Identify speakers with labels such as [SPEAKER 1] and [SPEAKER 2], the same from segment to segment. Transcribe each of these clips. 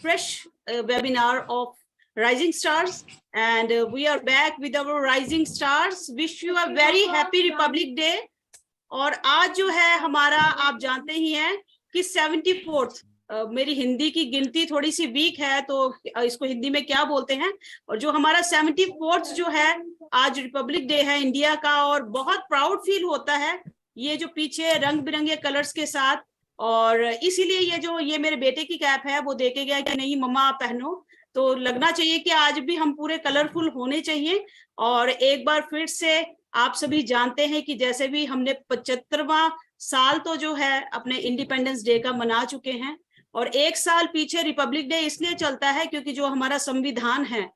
[SPEAKER 1] fresh webinar of Rising Stars, and we are back with our Rising Stars. Wish you a very happy Republic Day. और आज जो है हमारा, आप जानते ही हैं कि 74th, मेरी हिंदी की गिनती थोड़ी सी वीक है तो इसको हिंदी में क्या बोलते हैं, और जो हमारा 74th जो है आज रिपब्लिक डे है इंडिया का, और बहुत प्राउड फील होता है ये जो पीछे रंग बिरंगे कलर्स के साथ। और इसीलिए ये मेरे बेटे की कैप है, वो देके गया कि नहीं मम्मा आप पहनो, तो लगना चाहिए कि आज भी हम पूरे कलरफुल होने चाहिए। और एक बार फिर से आप सभी जानते हैं कि जैसे भी हमने 75वां साल तो जो है अपने इंडिपेंडेंस डे का मना चुके हैं, और एक साल पीछे रिपब्लिक डे इसलिए चलता है क्योंकि जो हमारा संविधान है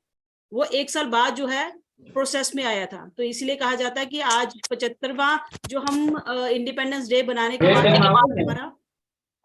[SPEAKER 1] वो एक साल बाद जो है प्रोसेस में आया था, तो इसलिए कहा जाता है कि आज 75वां जो हम इंडिपेंडेंस डे बनाने के बाद हमारा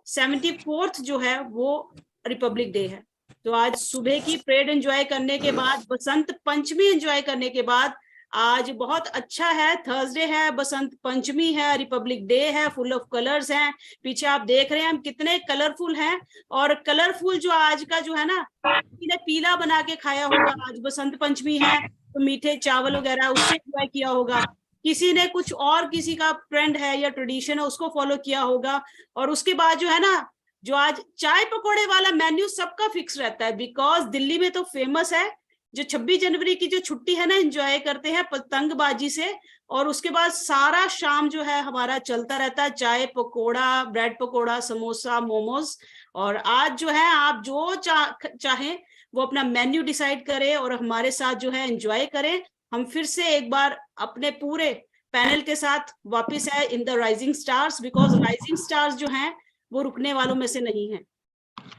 [SPEAKER 1] 74th जो है वो रिपब्लिक डे है। तो आज सुबह की परेड एंजॉय करने के बाद, बसंत पंचमी एंजॉय करने के बाद, आज बहुत अच्छा है, थर्सडे है, बसंत पंचमी है, रिपब्लिक डे है, फुल ऑफ कलर्स हैं। पीछे आप देख रहे हैं हम कितने कलरफुल हैं, और कलरफुल जो आज का जो है ना, किसी ने पीला बना के खाया होगा, आज बसंत पंचमी है तो मीठे चावल वगैरह उससे एंजॉय किया होगा, किसी ने कुछ और किसी का ट्रेंड है या ट्रेडिशन है उसको फॉलो किया होगा। और उसके बाद जो है ना, जो आज चाय पकौड़े वाला मेन्यू सबका फिक्स रहता है, बिकॉज दिल्ली में तो फेमस है, जो 26 जनवरी की जो छुट्टी है ना, एंजॉय करते हैं पतंगबाजी से, और उसके बाद सारा शाम जो है हमारा चलता रहता है चाय पकोड़ा, ब्रेड पकोड़ा, समोसा, मोमोज। और आज जो है आप जो चाहें वो अपना मेन्यू डिसाइड करें और हमारे साथ जो है एंजॉय करें। हम फिर से एक बार अपने पूरे पैनल के साथ वापस है in the rising stars, because rising stars जो हैं वो रुकने वालों में से नहीं है।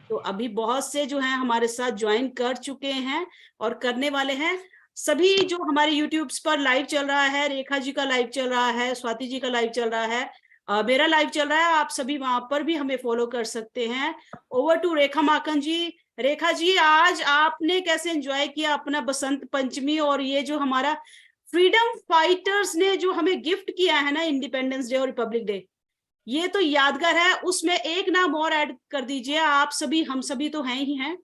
[SPEAKER 1] तो अभी बहुत से जो हैं हमारे साथ ज्वाइन कर चुके हैं और करने वाले हैं। सभी जो हमारे यूट्यूब्स पर लाइव चल रहा है, रेखा जी का लाइव चल रहा है, स्वाति जी का लाइव चल रहा है, मेरा लाइव चल रहा है, आप सभी वहां पर भी हमें फॉलो कर सकते हैं। ओवर टू रेखा माकन जी। रेखा जी, आज आपने कैसे एंजॉय किया अपना बसंत पंचमी, और ये जो हमारा फ्रीडम फाइटर्स ने जो हमें गिफ्ट किया है ना इंडिपेंडेंस डे और रिपब्लिक डे, ये तो यादगार है। उसमें एक नाम और ऐड कर दीजिए, आप सभी, हम सभी तो हैं ही हैं,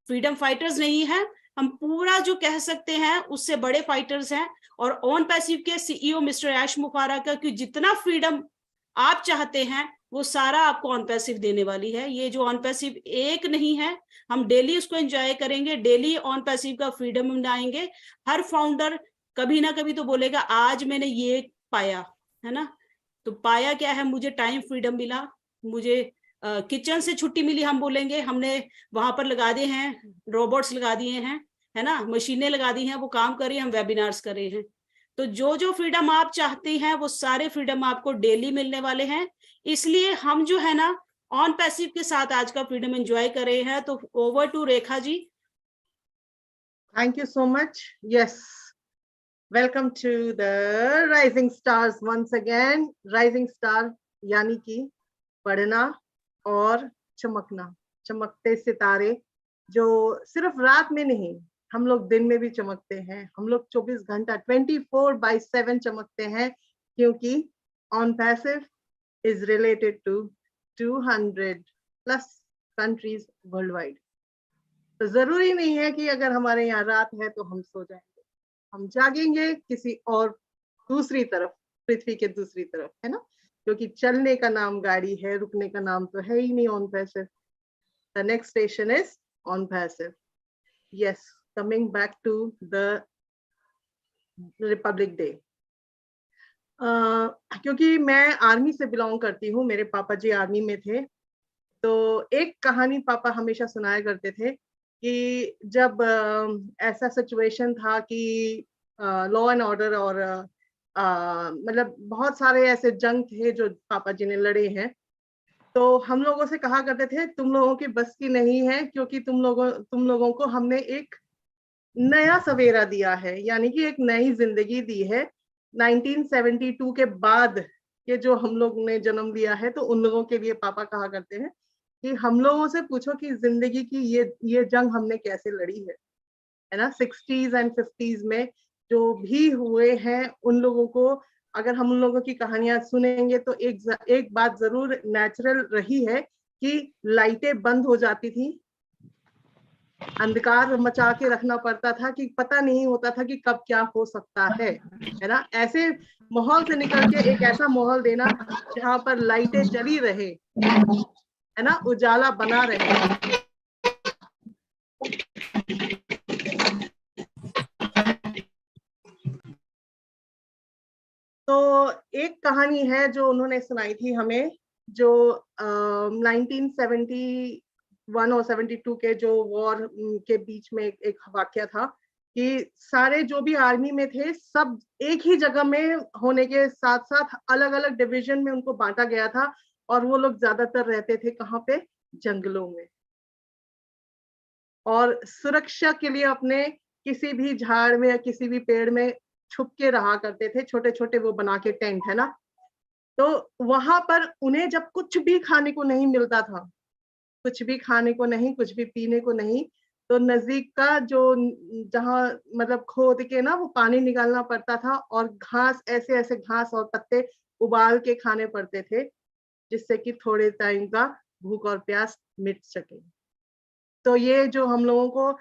[SPEAKER 1] फ्रीडम फाइटर्स नहीं है, हम पूरा जो कह सकते हैं उससे बड़े फाइटर्स हैं। और ऑन पैसिव के सीईओ मिस्टर ऐश मुफारा का, कि जितना फ्रीडम आप चाहते हैं वो सारा आपको ऑन पैसिव देने वाली है। ये जो ऑन पैसिव एक नहीं है, हम डेली उसको एंजॉय करेंगे, डेली ऑन पैसिव का फ्रीडम मनाएंगे। हर फाउंडर कभी ना कभी तो बोलेगा आज मैंने ये पाया है ना, तो पाया क्या है, मुझे टाइम फ्रीडम मिला, मुझे किचन से छुट्टी मिली, हम बोलेंगे हमने वहां पर लगा दिए हैं, रोबोट्स लगा दिए हैं, है ना, मशीनें लगा दी हैं, वो काम कर रही हैं, हम वेबिनार्स कर रहे हैं। तो जो जो फ्रीडम आप चाहते हैं वो सारे फ्रीडम आपको डेली मिलने वाले हैं। इसलिए हम जो है ना ऑन पैसिव के साथ आज का फ्रीडम एंजॉय कर रहे हैं। तो over to Rekha ji.
[SPEAKER 2] Thank you so much. Yes, welcome to the rising stars once again. Rising star यानी कि पढ़ना और चमकना, चमकते सितारे जो सिर्फ रात में नहीं, हम लोग दिन में भी चमकते हैं। हम लोग 24 घंटा 24/7 चमकते हैं, क्योंकि on passive is related to 200+ countries worldwide। तो जरूरी नहीं है कि अगर हमारे यहाँ रात है तो हम सो जाएंगे, हम जागेंगे किसी और दूसरी तरफ, पृथ्वी के दूसरी तरफ, है ना, क्योंकि चलने का नाम गाड़ी है, रुकने का नाम तो है ही नहीं on passive. The next station is on passive. Yes, coming back to the Republic Day. क्योंकि मैं आर्मी से बिलोंग करती हूँ, मेरे पापा जी आर्मी में थे, तो एक कहानी पापा हमेशा सुनाया करते थे कि जब ऐसा सिचुएशन था कि लॉ एंड ऑर्डर और मतलब बहुत सारे ऐसे जंग थे जो पापा जी ने लड़े हैं, तो हम लोगों से कहा करते थे तुम लोगों की बस की नहीं है, क्योंकि तुम लोगों को हमने एक नया सवेरा दिया है, यानी कि एक नई जिंदगी दी है। 1972 के बाद ये जो हम लोग ने जन्म लिया है, तो उन लोगों के लिए पापा कहा करते हैं कि हम लोगों से पूछो कि जिंदगी की ये जंग हमने कैसे लड़ी है ना। 60s एंड 50s में जो भी हुए हैं, उन लोगों को अगर हम उन लोगों की कहानियां सुनेंगे तो एक बात जरूर नेचुरल रही है कि लाइटें बंद हो जाती थी, अंधकार मचा के रखना पड़ता था कि पता नहीं होता था कि कब क्या हो सकता है ना। ऐसे माहौल से निकल के एक ऐसा माहौल देना जहां पर लाइटें जली रहे, है ना, उजाला बना रहे। तो एक कहानी है जो उन्होंने सुनाई थी हमें, जो 1971 और 72 के जो वॉर के बीच में एक वाक्य था कि सारे जो भी आर्मी में थे सब एक ही जगह में होने के साथ साथ अलग अलग डिवीजन में उनको बांटा गया था, और वो लोग ज्यादातर रहते थे कहाँ पे, जंगलों में, और सुरक्षा के लिए अपने किसी भी झाड़ में या किसी भी पेड़ में छुप के रहा करते थे, छोटे छोटे वो बना के टेंट, है ना। तो वहां पर उन्हें जब कुछ भी खाने को नहीं मिलता था, कुछ भी खाने को नहीं, कुछ भी पीने को नहीं, तो नजदीक का जो जहाँ मतलब खोद के ना वो पानी निकालना पड़ता था, और घास, ऐसे ऐसे घास और पत्ते उबाल के खाने पड़ते थे, जिससे कि थोड़े टाइम का भूख और प्यास मिट सके। तो ये जो हम लोगों को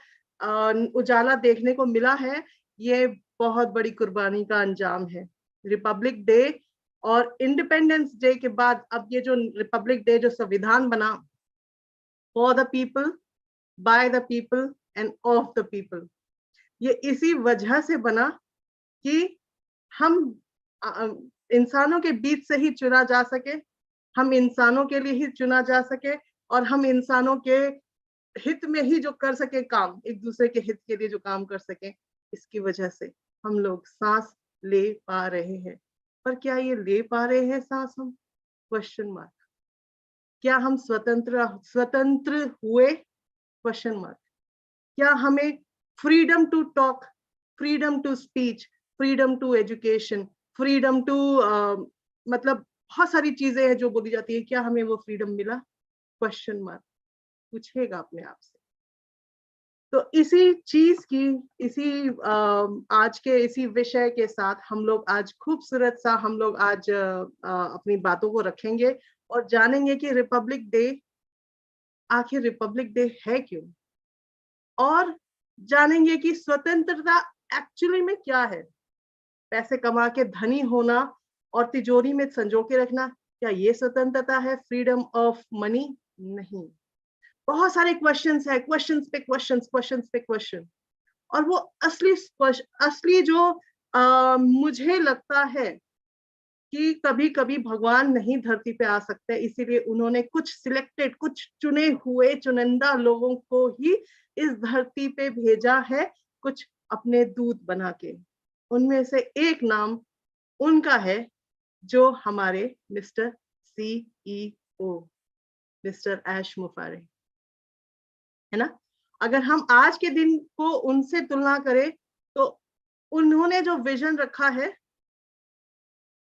[SPEAKER 2] उजाला देखने को मिला है, ये बहुत बड़ी कुर्बानी का अंजाम है। रिपब्लिक डे और इंडिपेंडेंस डे के बाद अब ये जो रिपब्लिक डे जो संविधान बना, for the people, by the people end of the people, ये इसी वजह से बना कि हम इंसानों के बीच से ही चुना जा सके, हम इंसानों के लिए ही चुना जा सके, और हम इंसानों के हित में ही जो कर सके काम, एक दूसरे के हित के लिए जो काम कर सके, इसकी वजह से हम लोग सांस ले पा रहे हैं। पर क्या ये ले पा रहे हैं सांस हम? Question mark. क्या हम स्वतंत्र हुए? Question mark. क्या हमें freedom to talk, freedom to speech, freedom to education, freedom to मतलब बहुत सारी चीजें हैं जो बोली जाती है, क्या हमें वो फ्रीडम मिला? क्वेश्चन मार्क पूछेगा अपने आप से। तो इसी चीज की, इसी आज के इसी विषय के साथ हम लोग आज खूबसूरत सा हम लोग आज अपनी बातों को रखेंगे और जानेंगे कि रिपब्लिक डे, आखिर रिपब्लिक डे है क्यों, और जानेंगे कि स्वतंत्रता एक्चुअली में क्या है। पैसे कमा के धनी होना और तिजोरी में संजो के रखना, क्या ये स्वतंत्रता है? Freedom of money? नहीं। बहुत सारे क्वेश्चंस है, क्वेश्चंस पे क्वेश्चंस, क्वेश्चंस पे क्वेश्चन। और वो असली जो मुझे लगता है कि कभी कभी भगवान नहीं धरती पे आ सकते, इसीलिए उन्होंने कुछ सिलेक्टेड, कुछ चुने हुए चुनिंदा लोगों को ही इस धरती पे भेजा है, कुछ अपने दूत बना के। उनमें से एक नाम उनका है, जो हमारे मिस्टर CEO, मिस्टर ऐश मुफारे, है ना। अगर हम आज के दिन को उनसे तुलना करें तो उन्होंने जो विजन रखा है,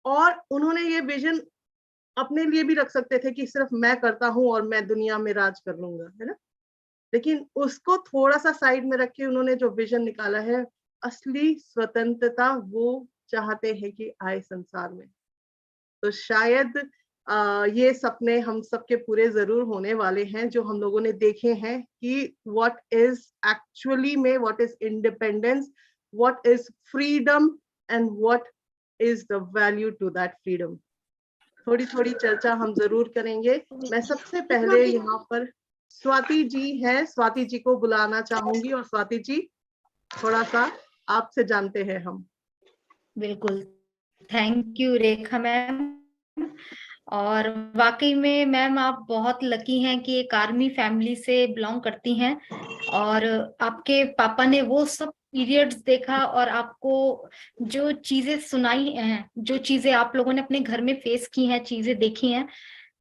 [SPEAKER 2] और उन्होंने ये विजन अपने लिए भी रख सकते थे कि सिर्फ मैं करता हूं और मैं दुनिया में राज कर लूंगा, है ना। लेकिन उसको थोड़ा सा साइड में रख के उन्होंने जो विजन निकाला है, असली स्वतंत्रता वो चाहते हैं कि आए संसार में। तो शायद ये सपने हम सबके पूरे जरूर होने वाले हैं, जो हम लोगों ने देखे हैं कि व्हाट इज एक्चुअली में, what is independence, what is freedom, and what is the value to that freedom. थोड़ी थोड़ी चर्चा हम जरूर करेंगे। मैं सबसे पहले यहाँ पर स्वाति जी हैं, स्वाति जी को बुलाना चाहूंगी, और स्वाति जी थोड़ा सा आपसे जानते हैं हम।
[SPEAKER 3] बिल्कुल, थैंक यू रेखा मैम। और वाकई में मैम आप बहुत लकी हैं कि एक आर्मी फैमिली से बिलोंग करती हैं, और आपके पापा ने वो सब पीरियड्स देखा और आपको जो चीजें सुनाई हैं, जो चीजें आप लोगों ने अपने घर में फेस की हैं, चीजें देखी हैं,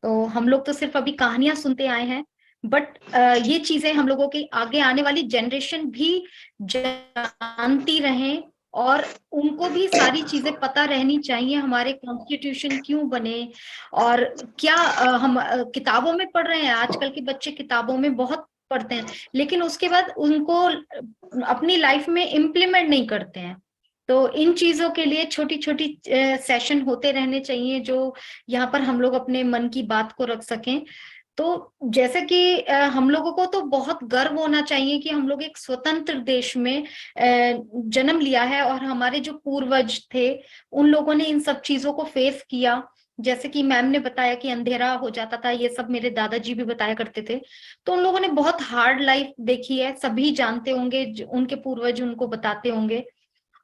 [SPEAKER 3] तो हम लोग तो सिर्फ अभी कहानियां सुनते आए हैं, बट ये चीजें हम लोगों की आगे आने वाली जनरेशन भी जानती रहें, और उनको भी सारी चीजें पता रहनी चाहिए, हमारे कॉन्स्टिट्यूशन क्यों बने, और क्या हम किताबों में पढ़ रहे हैं। आजकल के बच्चे किताबों में बहुत पढ़ते हैं, लेकिन उसके बाद उनको अपनी लाइफ में इम्प्लीमेंट नहीं करते हैं। तो इन चीजों के लिए छोटी छोटी सेशन होते रहने चाहिए, जो यहाँ पर हम लोग अपने मन की बात को रख सकें। तो जैसे कि हम लोगों को तो बहुत गर्व होना चाहिए कि हम लोग एक स्वतंत्र देश में जन्म लिया है, और हमारे जो पूर्वज थे उन लोगों ने इन सब चीजों को फेस किया। जैसे कि मैम ने बताया कि अंधेरा हो जाता था, ये सब मेरे दादाजी भी बताया करते थे। तो उन लोगों ने बहुत हार्ड लाइफ देखी है, सभी जानते होंगे, उनके पूर्वज उनको बताते होंगे।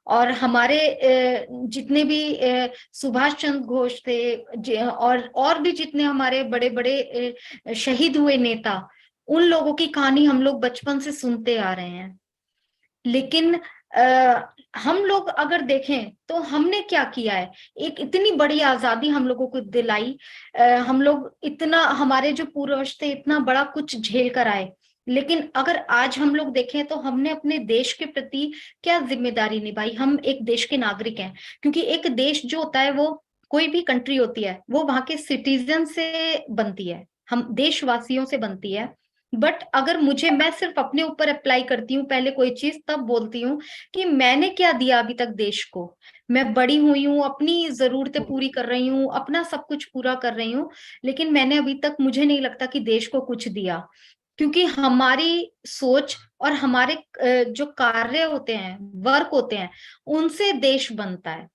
[SPEAKER 3] और हमारे जितने भी सुभाष चंद्र घोष थे, और भी जितने हमारे बड़े बड़े शहीद हुए नेता, उन लोगों की कहानी हम लोग बचपन से सुनते आ रहे हैं। लेकिन हम लोग अगर देखें तो हमने क्या किया है, एक इतनी बड़ी आजादी हम लोगों को दिलाई, हम लोग इतना, हमारे जो पूर्वज थे इतना बड़ा कुछ झेल कर आए। लेकिन अगर आज हम लोग देखें तो हमने अपने देश के प्रति क्या जिम्मेदारी निभाई। हम एक देश के नागरिक हैं, क्योंकि एक देश जो होता है, वो कोई भी कंट्री होती है, वो वहां के सिटीजन से बनती है, हम देशवासियों से बनती है। बट अगर मैं सिर्फ अपने ऊपर अप्लाई करती हूँ पहले कोई चीज, तब बोलती हूँ कि मैंने क्या दिया अभी तक देश को। मैं बड़ी हुई हूँ, अपनी जरूरतें पूरी कर रही हूँ, अपना सब कुछ पूरा कर रही हूँ, लेकिन मैंने अभी तक, मुझे नहीं लगता कि देश को कुछ दिया। क्योंकि हमारी सोच और हमारे जो कार्य होते हैं, वर्क होते हैं, उनसे देश बनता है।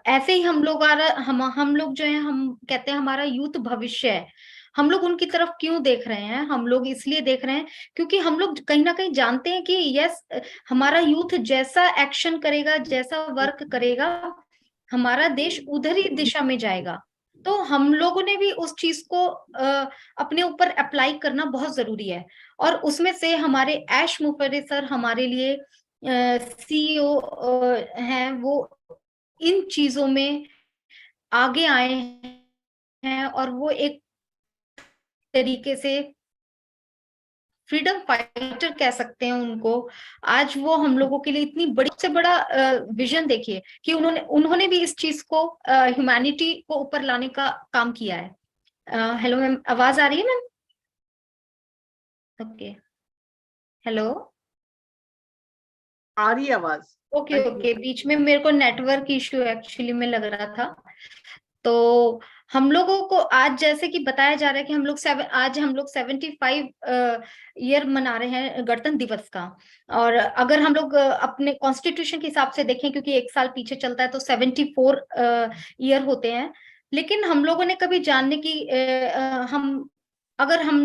[SPEAKER 3] ऐसे ही हम लोग जो है, हम कहते हैं हमारा यूथ भविष्य है। हम लोग उनकी तरफ क्यों देख रहे हैं? हम लोग इसलिए देख रहे हैं क्योंकि हम लोग कहीं ना कहीं जानते हैं कि यस, हमारा यूथ जैसा एक्शन करेगा, जैसा वर्क करेगा, हमारा देश उधर ही दिशा में जाएगा। तो हम लोगों ने भी उस चीज को अपने ऊपर अप्लाई करना बहुत जरूरी है। और उसमें से हमारे ऐश मुफर्री सर हमारे लिए सीईओ हैं, वो इन चीजों में आगे आए हैं, और वो एक तरीके से फ्रीडम फाइटर कह सकते हैं उनको। आज वो हम लोगों के लिए इतनी बड़ी से बड़ा विजन देखिए कि उन्होंने उन्होंने भी इस चीज को, ह्यूमैनिटी को ऊपर लाने का काम किया है। हेलो मैम, आवाज आ रही है मैम? Okay, hello.
[SPEAKER 2] आ रही है आवाज।
[SPEAKER 3] ओके ओके, बीच में मेरे को नेटवर्क इश्यू एक्चुअली में लग रहा था। तो हम लोगों को आज जैसे कि बताया जा रहा है कि आज हम लोग 75 ईयर मना रहे हैं गणतंत्र दिवस का। और अगर हम लोग अपने कॉन्स्टिट्यूशन के हिसाब से देखें, क्योंकि एक साल पीछे चलता है, तो 74 ईयर होते हैं। लेकिन हम लोगों ने कभी जानने की अगर हम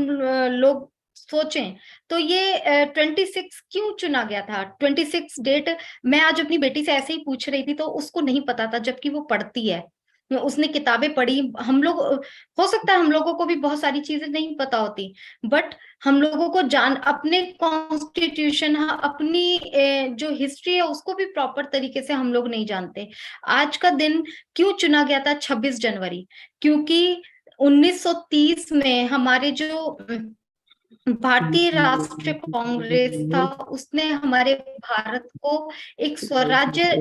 [SPEAKER 3] लोग सोचें तो ये 26 क्यों चुना गया था? 26 डेट मैं आज अपनी बेटी से ऐसे ही पूछ रही थी, तो उसको नहीं पता था, जबकि वो पढ़ती है, उसने किताबें पढ़ी। हम लोग, हो सकता है हम लोगों को भी बहुत सारी चीजें नहीं पता होती, बट हम लोगों को अपने कॉन्स्टिट्यूशन, अपनी जो हिस्ट्री है उसको भी प्रॉपर तरीके से हम लोग नहीं जानते। आज का दिन क्यों चुना गया था 26 जनवरी? क्योंकि 1930 में हमारे जो भारतीय राष्ट्रीय कांग्रेस था, उसने हमारे भारत को एक स्वराज्य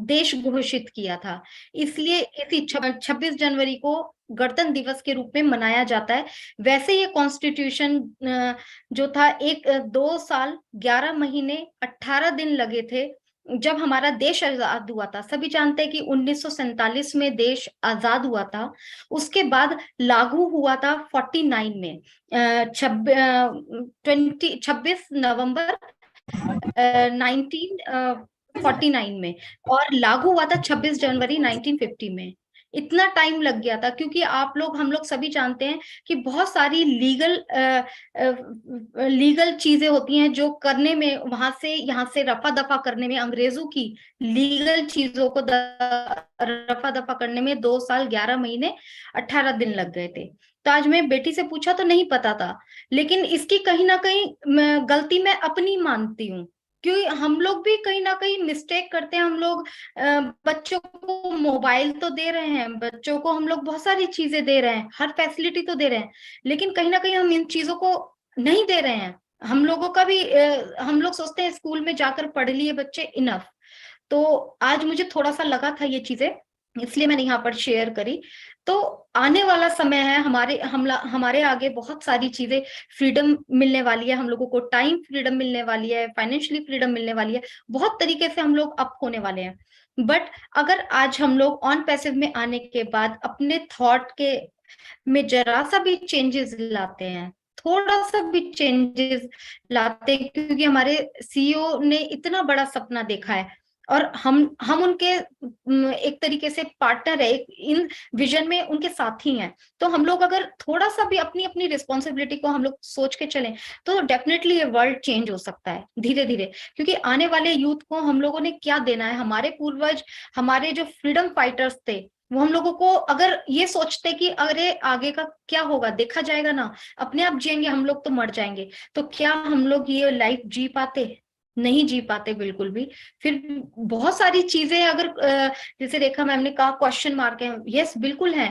[SPEAKER 3] देश घोषित किया था। इसलिए इसी 26 जनवरी को गणतंत्र दिवस के रूप में मनाया जाता है। वैसे ये कॉन्स्टिट्यूशन जो था, 2 साल 11 महीने 18 दिन लगे थे जब हमारा देश आजाद हुआ था। सभी जानते हैं कि 1947 में देश आजाद हुआ था। उसके बाद लागू हुआ था 49 में, 26 नवंबर 1949 में, और लागू हुआ था 26 जनवरी 1950 में। इतना टाइम लग गया था क्योंकि हम लोग सभी जानते हैं कि बहुत सारी लीगल चीजें होती हैं जो करने में, वहां से यहाँ से रफा दफा करने में, अंग्रेजों की लीगल चीजों को रफा दफा करने में 2 साल 11 महीने 18 दिन लग गए थे। तो आज मैं बेटी से पूछा तो नहीं पता था, लेकिन इसकी कहीं ना कहीं गलती मैं अपनी मानती हूँ, क्योंकि हम लोग भी कहीं ना कहीं मिस्टेक करते हैं। हम लोग बच्चों को मोबाइल तो दे रहे हैं, बच्चों को हम लोग बहुत सारी चीजें दे रहे हैं, हर फैसिलिटी तो दे रहे हैं, लेकिन कहीं ना कहीं हम इन चीजों को नहीं दे रहे हैं। हम लोगों का भी हम लोग सोचते हैं स्कूल में जाकर पढ़ लिए बच्चे, इनफ। तो आज मुझे थोड़ा सा लगा था ये चीजें, इसलिए मैंने यहाँ पर शेयर करी। तो आने वाला समय है, हमारे आगे बहुत सारी चीजें, फ्रीडम मिलने वाली है, हम लोगों को टाइम फ्रीडम मिलने वाली है, फाइनेंशियली फ्रीडम मिलने वाली है, बहुत तरीके से हम लोग अप होने वाले हैं। बट अगर आज हम लोग ऑन पैसिव में आने के बाद अपने थॉट के में जरा सा भी चेंजेस लाते हैं, थोड़ा सा भी चेंजेस लाते हैं, क्योंकि हमारे सीईओ ने इतना बड़ा सपना देखा है और हम उनके एक तरीके से पार्टनर है, इन विजन में उनके साथी हैं। तो हम लोग अगर थोड़ा सा भी अपनी अपनी रिस्पॉन्सिबिलिटी को हम लोग सोच के चलें तो डेफिनेटली ये वर्ल्ड चेंज हो सकता है धीरे धीरे। क्योंकि आने वाले यूथ को हम लोगों ने क्या देना है, हमारे पूर्वज, हमारे जो फ्रीडम फाइटर्स थे, वो हम लोगों को अगर ये सोचते कि अरे आगे का क्या होगा देखा जाएगा ना, अपने आप जिएंगे, हम लोग तो मर जाएंगे, तो क्या हम लोग ये लाइफ जी पाते? नहीं जी पाते बिल्कुल भी। फिर बहुत सारी चीजें अगर जैसे रेखा मैम ने कहा क्वेश्चन मार्क है, यस बिल्कुल है,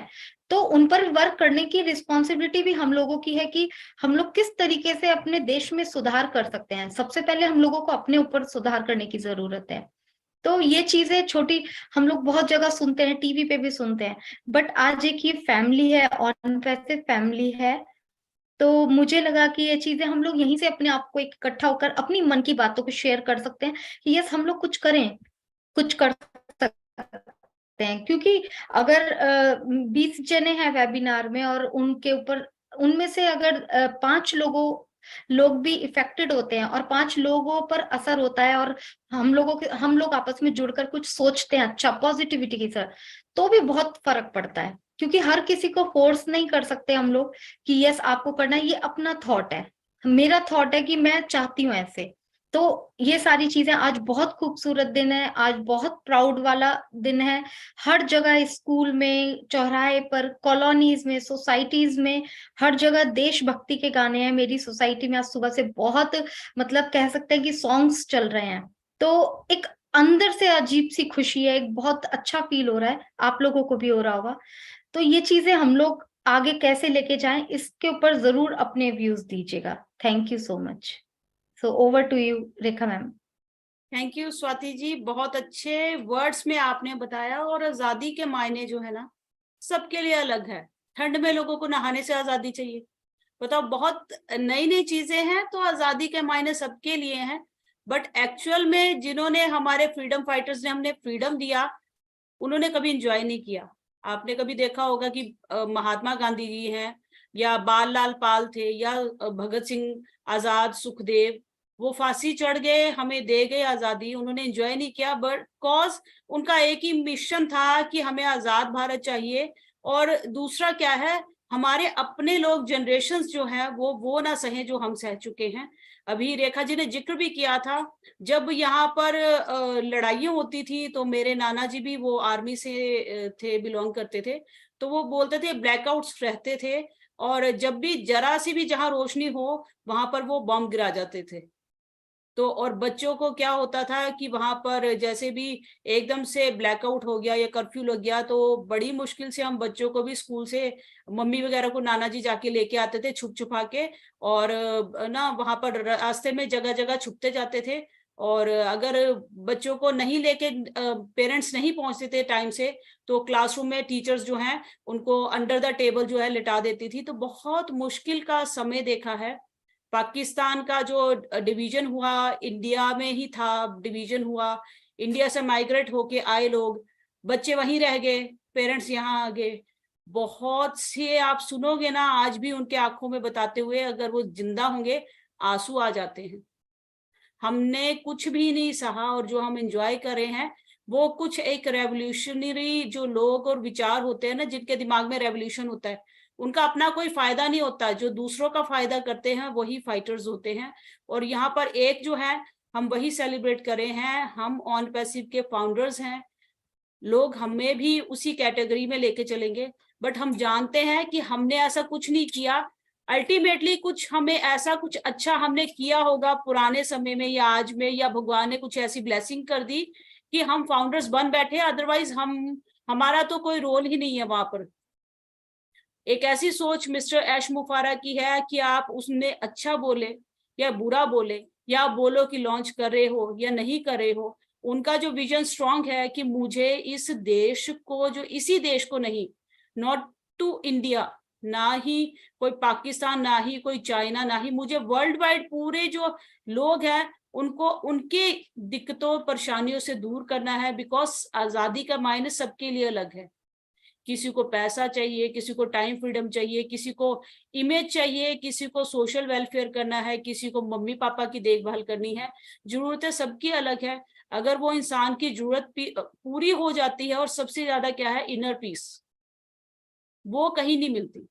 [SPEAKER 3] तो उन पर वर्क करने की रिस्पॉन्सिबिलिटी भी हम लोगों की है कि हम लोग किस तरीके से अपने देश में सुधार कर सकते हैं। सबसे पहले हम लोगों को अपने ऊपर सुधार करने की जरूरत है। तो ये चीजें छोटी हम लोग बहुत जगह सुनते हैं, टीवी पे भी सुनते हैं, बट आज एक ये फैमिली है, ऑन पैसिव फैमिली है, तो मुझे लगा कि ये चीजें हम लोग यहीं से अपने आप को इकट्ठा होकर अपनी मन की बातों को शेयर कर सकते हैं कि यस हम लोग कुछ करें, कुछ कर सकते हैं। क्योंकि अगर 20 जने हैं वेबिनार में और उनके ऊपर, उनमें से अगर 5 लोग भी इफेक्टेड होते हैं और 5 लोगों पर असर होता है और हम लोग आपस में जुड़कर कुछ सोचते हैं अच्छा पॉजिटिविटी की सर, तो भी बहुत फर्क पड़ता है। क्योंकि हर किसी को फोर्स नहीं कर सकते हम लोग कि यस आपको करना है, ये अपना थॉट है, मेरा थॉट है कि मैं चाहती हूँ ऐसे। तो ये सारी चीजें, आज बहुत खूबसूरत दिन है, आज बहुत प्राउड वाला दिन है। हर जगह स्कूल में, चौराहे पर, कॉलोनीज में, सोसाइटीज में, हर जगह देशभक्ति के गाने हैं। मेरी सोसाइटी में आज सुबह से बहुत, मतलब कह सकते हैं कि सॉन्ग्स चल रहे हैं। तो एक अंदर से अजीब सी खुशी है, एक बहुत अच्छा फील हो रहा है, आप लोगों को भी हो रहा होगा। तो ये चीजें हम लोग आगे कैसे लेके जाएं, इसके ऊपर जरूर अपने व्यूज दीजिएगा। Thank you so much. So over to you Rekha ma'am.
[SPEAKER 1] Thank you Swati ji, बहुत अच्छे वर्ड्स में आपने बताया। और आजादी के मायने जो है ना सबके लिए अलग है। ठंड में लोगों को नहाने से आजादी चाहिए, बताओ, बहुत नई नई चीजें हैं, तो आजादी के मायने सबके लिए हैं। बट एक्चुअल में जिन्होंने, हमारे फ्रीडम फाइटर्स ने हमने फ्रीडम दिया, उन्होंने कभी एंजॉय नहीं किया। आपने कभी देखा होगा कि महात्मा गांधी जी हैं या बाल लाल पाल थे या भगत सिंह आजाद, सुखदेव, वो फांसी चढ़ गए, हमें दे गए आजादी, उन्होंने एंजॉय नहीं किया। बट कॉज उनका एक ही मिशन था कि हमें आजाद भारत चाहिए। और दूसरा क्या है, हमारे अपने लोग, जनरेशंस जो हैं वो ना सहे जो हम सह चुके हैं। अभी रेखा जी ने जिक्र भी किया था, जब यहाँ पर लड़ाइयाँ होती थी तो मेरे नाना जी भी वो आर्मी से थे, बिलोंग करते थे, तो वो बोलते थे ब्लैकआउट्स रहते थे, और जब भी जरा सी भी जहाँ रोशनी हो वहां पर वो बम गिरा जाते थे। तो और बच्चों को क्या होता था कि वहां पर जैसे भी एकदम से ब्लैकआउट हो गया या कर्फ्यू लग गया, तो बड़ी मुश्किल से हम बच्चों को भी स्कूल से, मम्मी वगैरह को नाना जी जाके लेके आते थे छुप छुपा के, और ना वहां पर रास्ते में जगह जगह छुपते जाते थे। और अगर बच्चों को नहीं लेके पेरेंट्स नहीं पहुंचते थे टाइम से, तो क्लासरूम में टीचर्स जो हैं उनको अंडर द टेबल जो है लिटा देती थी। तो बहुत मुश्किल का समय देखा है। पाकिस्तान का जो डिवीजन हुआ, इंडिया में ही था डिवीजन हुआ, इंडिया से माइग्रेट होके आए लोग, बच्चे वहीं रह गए, पेरेंट्स यहाँ आ गए। बहुत से आप सुनोगे ना आज भी उनके आंखों में बताते हुए, अगर वो जिंदा होंगे आंसू आ जाते हैं। हमने कुछ भी नहीं सहा, और जो हम एंजॉय कर रहे हैं वो कुछ एक रेवोल्यूशनरी जो लोग और विचार होते हैं ना, जिनके दिमाग में रेवोल्यूशन होता है, उनका अपना कोई फायदा नहीं होता, जो दूसरों का फायदा करते हैं वही फाइटर्स होते हैं। और यहाँ पर एक जो है हम वही सेलिब्रेट कर रहे हैं, हम ऑन पैसिव के फाउंडर्स हैं। लोग हमें भी उसी कैटेगरी में लेके चलेंगे, बट हम जानते हैं कि हमने ऐसा कुछ नहीं किया। अल्टीमेटली कुछ हमें ऐसा कुछ अच्छा हमने किया होगा पुराने समय में या आज में, या भगवान ने कुछ ऐसी ब्लेसिंग कर दी कि हम फाउंडर्स बन बैठे, अदरवाइज हमारा तो कोई रोल ही नहीं है वहां पर। एक ऐसी सोच मिस्टर ऐश मुफारा की है कि आप उसने अच्छा बोले या बुरा बोले, या बोलो कि लॉन्च कर रहे हो या नहीं कर रहे हो, उनका जो विजन स्ट्रांग है कि मुझे इस देश को, जो इसी देश को नहीं, नॉट टू इंडिया, ना ही कोई पाकिस्तान, ना ही कोई चाइना, ना ही, मुझे वर्ल्ड वाइड पूरे जो लोग हैं उनको उनके दिक्कतों परेशानियों से दूर करना है। बिकॉज आजादी का मायने सबके लिए अलग है। किसी को पैसा चाहिए, किसी को टाइम फ्रीडम चाहिए, किसी को इमेज चाहिए, किसी को सोशल वेलफेयर करना है, किसी को मम्मी पापा की देखभाल करनी है। जरूरतें सबकी अलग है। अगर वो इंसान की जरूरत पूरी हो जाती है, और सबसे ज्यादा क्या है, इनर पीस, वो कहीं नहीं मिलती।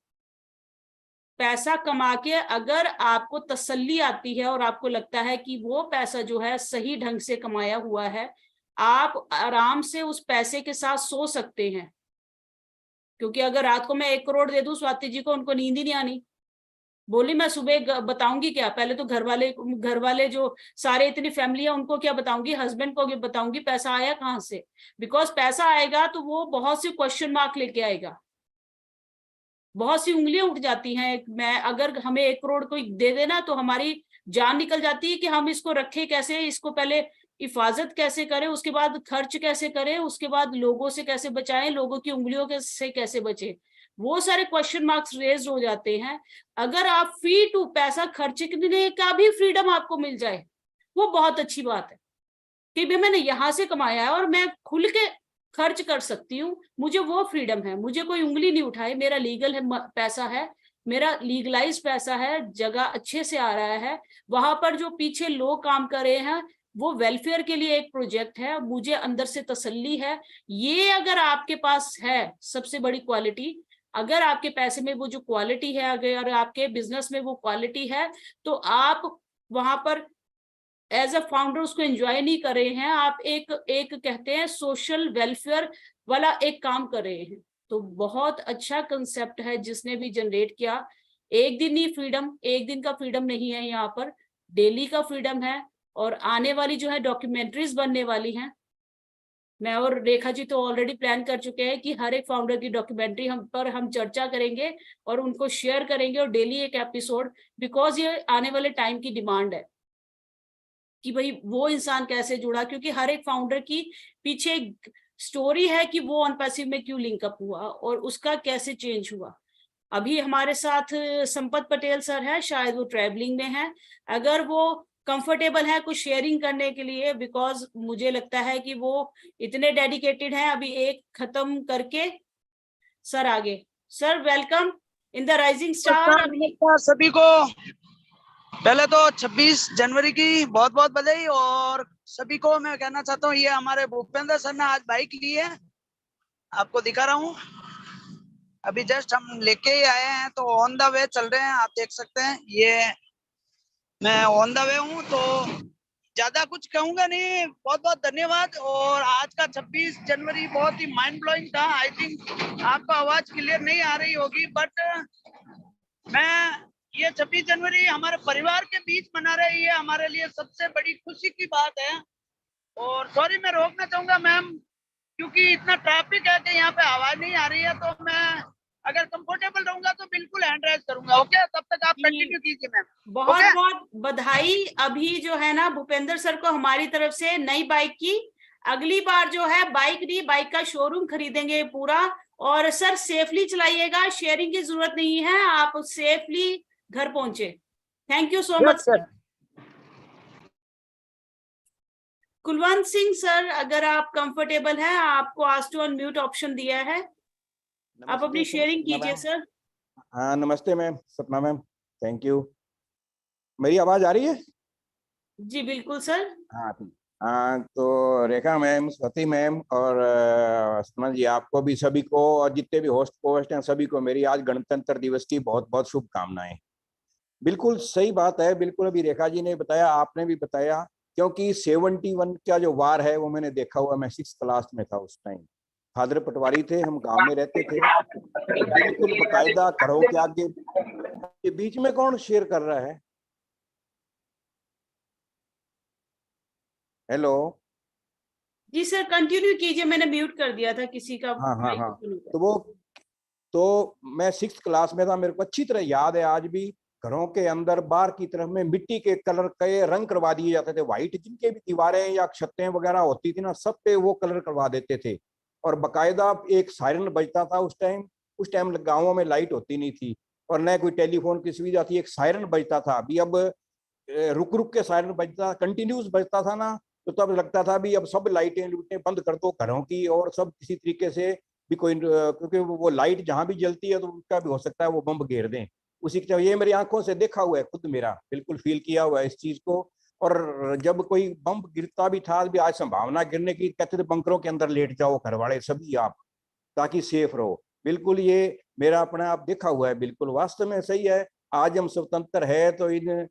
[SPEAKER 1] पैसा कमा के अगर आपको तसल्ली आती है और आपको लगता है कि वो पैसा जो है सही ढंग से कमाया हुआ है, आप आराम से उस पैसे के साथ सो सकते हैं। क्योंकि अगर रात को मैं 1 करोड़ दे दूं स्वाति जी को, उनको नींद ही नहीं आनी। बोली मैं सुबह बताऊंगी क्या? पहले तो घर वाले जो सारे इतनी फैमिली है उनको क्या बताऊंगी, हस्बैंड को बताऊंगी पैसा आया कहाँ से? बिकॉज पैसा आएगा तो वो बहुत सी क्वेश्चन मार्क लेके आएगा, बहुत सी उंगलियां उठ जाती हैं। मैं अगर हमें 1 करोड़ कोई दे देना तो हमारी जान निकल जाती है कि हम इसको रखें कैसे, इसको पहले हिफाजत कैसे करें, उसके बाद खर्च कैसे करें, उसके बाद लोगों से कैसे बचाएं, लोगों की उंगलियों से कैसे बचे। वो सारे क्वेश्चन मार्क्स रेज हो जाते हैं। अगर आप फ्री टू पैसा खर्चने का भी फ्रीडम आपको मिल जाए, वो बहुत अच्छी बात है कि भाई मैंने यहां से कमाया है और मैं खुल के खर्च कर सकती हूँ, मुझे वो फ्रीडम है। मुझे कोई उंगली नहीं उठाए, मेरा लीगल है, पैसा है, मेरा लीगलाइज पैसा है, जगह अच्छे से आ रहा है। वहां पर जो पीछे लोग काम कर रहे हैं वो वेलफेयर के लिए एक प्रोजेक्ट है, मुझे अंदर से तसल्ली है। ये अगर आपके पास है सबसे बड़ी क्वालिटी, अगर आपके पैसे में वो जो क्वालिटी है, अगर आपके बिजनेस में वो क्वालिटी है, तो आप वहां पर एज अ फाउंडर उसको एंजॉय नहीं कर रहे हैं, आप एक कहते हैं सोशल वेलफेयर वाला एक काम कर रहे हैं। तो बहुत अच्छा कंसेप्ट है जिसने भी जनरेट किया। एक दिन ही फ्रीडम, एक दिन का फ्रीडम नहीं है, यहाँ पर डेली का फ्रीडम है। और आने वाली जो है डॉक्यूमेंट्रीज बनने वाली हैं। मैं और रेखा जी तो ऑलरेडी प्लान कर चुके हैं कि हर एक फाउंडर की डॉक्यूमेंट्री हम चर्चा करेंगे और उनको शेयर करेंगे, और डेली एक एपिसोड, बिकॉज ये आने वाले टाइम की डिमांड है कि भाई वो इंसान कैसे जुड़ा, क्योंकि हर एक फाउंडर की पीछे एक स्टोरी है कि वो ऑन पैसिव में क्यों लिंकअप हुआ और उसका कैसे चेंज हुआ। अभी हमारे साथ संपत पटेल सर है, शायद वो ट्रैवलिंग में है, अगर वो कंफर्टेबल है कुछ शेयरिंग करने के लिए, बिकॉज मुझे लगता है कि वो इतने डेडिकेटेड हैं। अभी एक खत्म करके सर आगे। Sir welcome in the rising star.
[SPEAKER 4] नमस्कार सभी को। पहले तो 26 जनवरी की बहुत बहुत बधाई। और सभी को मैं कहना चाहता हूँ, ये हमारे भूपेंद्र सर ने आज बाइक ली है, आपको दिखा रहा हूँ। अभी जस्ट हम लेके ही आए हैं, तो ऑन द वे चल रहे हैं, आप देख सकते हैं। ये मैं ऑन द वे हूँ, तो ज्यादा कुछ कहूंगा नहीं। बहुत बहुत धन्यवाद। और आज का 26 जनवरी बहुत ही माइंड ब्लोइंग था। आई थिंक आपको आवाज क्लियर नहीं आ रही होगी, बट मैं ये 26 जनवरी हमारे परिवार के बीच मना रहे, ये हमारे लिए सबसे बड़ी खुशी की बात है। और सॉरी मैं रोकना चाहूंगा मैम, क्योंकि इतना ट्रैफिक है कि यहाँ पे आवाज नहीं आ रही है। तो मैं अगर कंफर्टेबल रहूंगा तो बिल्कुल हैंड राइज करूंगा। ओके, तब तक आप कंटिन्यू कीजिए मैम।
[SPEAKER 1] बहुत बहुत बधाई। अभी जो है ना भूपेंद्र सर को हमारी तरफ से नई बाइक की, अगली बार जो है बाइक नहीं, बाइक का शोरूम खरीदेंगे पूरा। और सर सेफली चलाइएगा, शेयरिंग की जरूरत नहीं है, आप सेफली घर पहुंचे। Thank you so much sir. Kulwant Singh sir, अगर आप कंफर्टेबल हैं, आपको आज टू अनम्यूट ऑप्शन दिया है, आप अपनी शेयरिंग कीजिए सर।
[SPEAKER 5] हाँ नमस्ते मैम, सपना मैम, थैंक यू। मेरी आवाज आ रही है?
[SPEAKER 1] जी बिल्कुल सर।
[SPEAKER 5] हाँ ठीक। हाँ तो रेखा मैम, स्वाति मैम और सपना जी, आपको भी सभी को और जितने भी होस्ट हैं सभी को मेरी आज गणतंत्र दिवस की बहुत बहुत शुभकामनाएं। बिल्कुल सही बात है, बिल्कुल अभी रेखा जी ने बताया, आपने भी बताया, क्योंकि 71 का जो वार है वो मैंने देखा हुआ। मैं 6th क्लास में था उस टाइम, फादर पटवारी थे, हम गांव में रहते थे, बिल्कुल बकायदा घरों के आगे। ये बीच में कौन शेयर कर रहा है? हेलो
[SPEAKER 1] जी सर कंटिन्यू कीजिए, मैंने म्यूट कर दिया था किसी का।
[SPEAKER 5] हाँ तो मैं 6th क्लास में था, मेरे को अच्छी तरह याद है आज भी। घरों के अंदर बाहर की तरफ में मिट्टी के कलर के रंग करवा दिए जाते थे, व्हाइट, जिनके भी दीवारें या छतें वगैरह होती थी ना, सब पे वो कलर करवा देते थे। और बकायदा एक सायरन बजता था उस टाइम गाँवों में लाइट होती नहीं थी और न कोई टेलीफोन की सुविधा थी, एक सायरन बजता था। अभी अब रुक रुक के सायरन बजता, कंटिन्यूस बजता था ना, तो तब लगता था भी अब सब लाइटें लूटें बंद कर दो घरों की, और सब किसी तरीके से भी कोई क्योंकि वो लाइट जहां भी जलती है तो उनका भी हो सकता है वो बम घेर दें। उसी की तरह ये मेरी आंखों से देखा हुआ है, खुद मेरा बिल्कुल फील किया हुआ है इस चीज को। और जब कोई बम गिरता भी था भी आज संभावना गिरने की, कहते थे बंकरों के अंदर लेट जाओ घर वाले सभी आप, ताकि सेफ रहो। बिल्कुल ये मेरा अपने आप देखा हुआ है, बिल्कुल वास्तव में सही है। आज हम स्वतंत्र है तो इन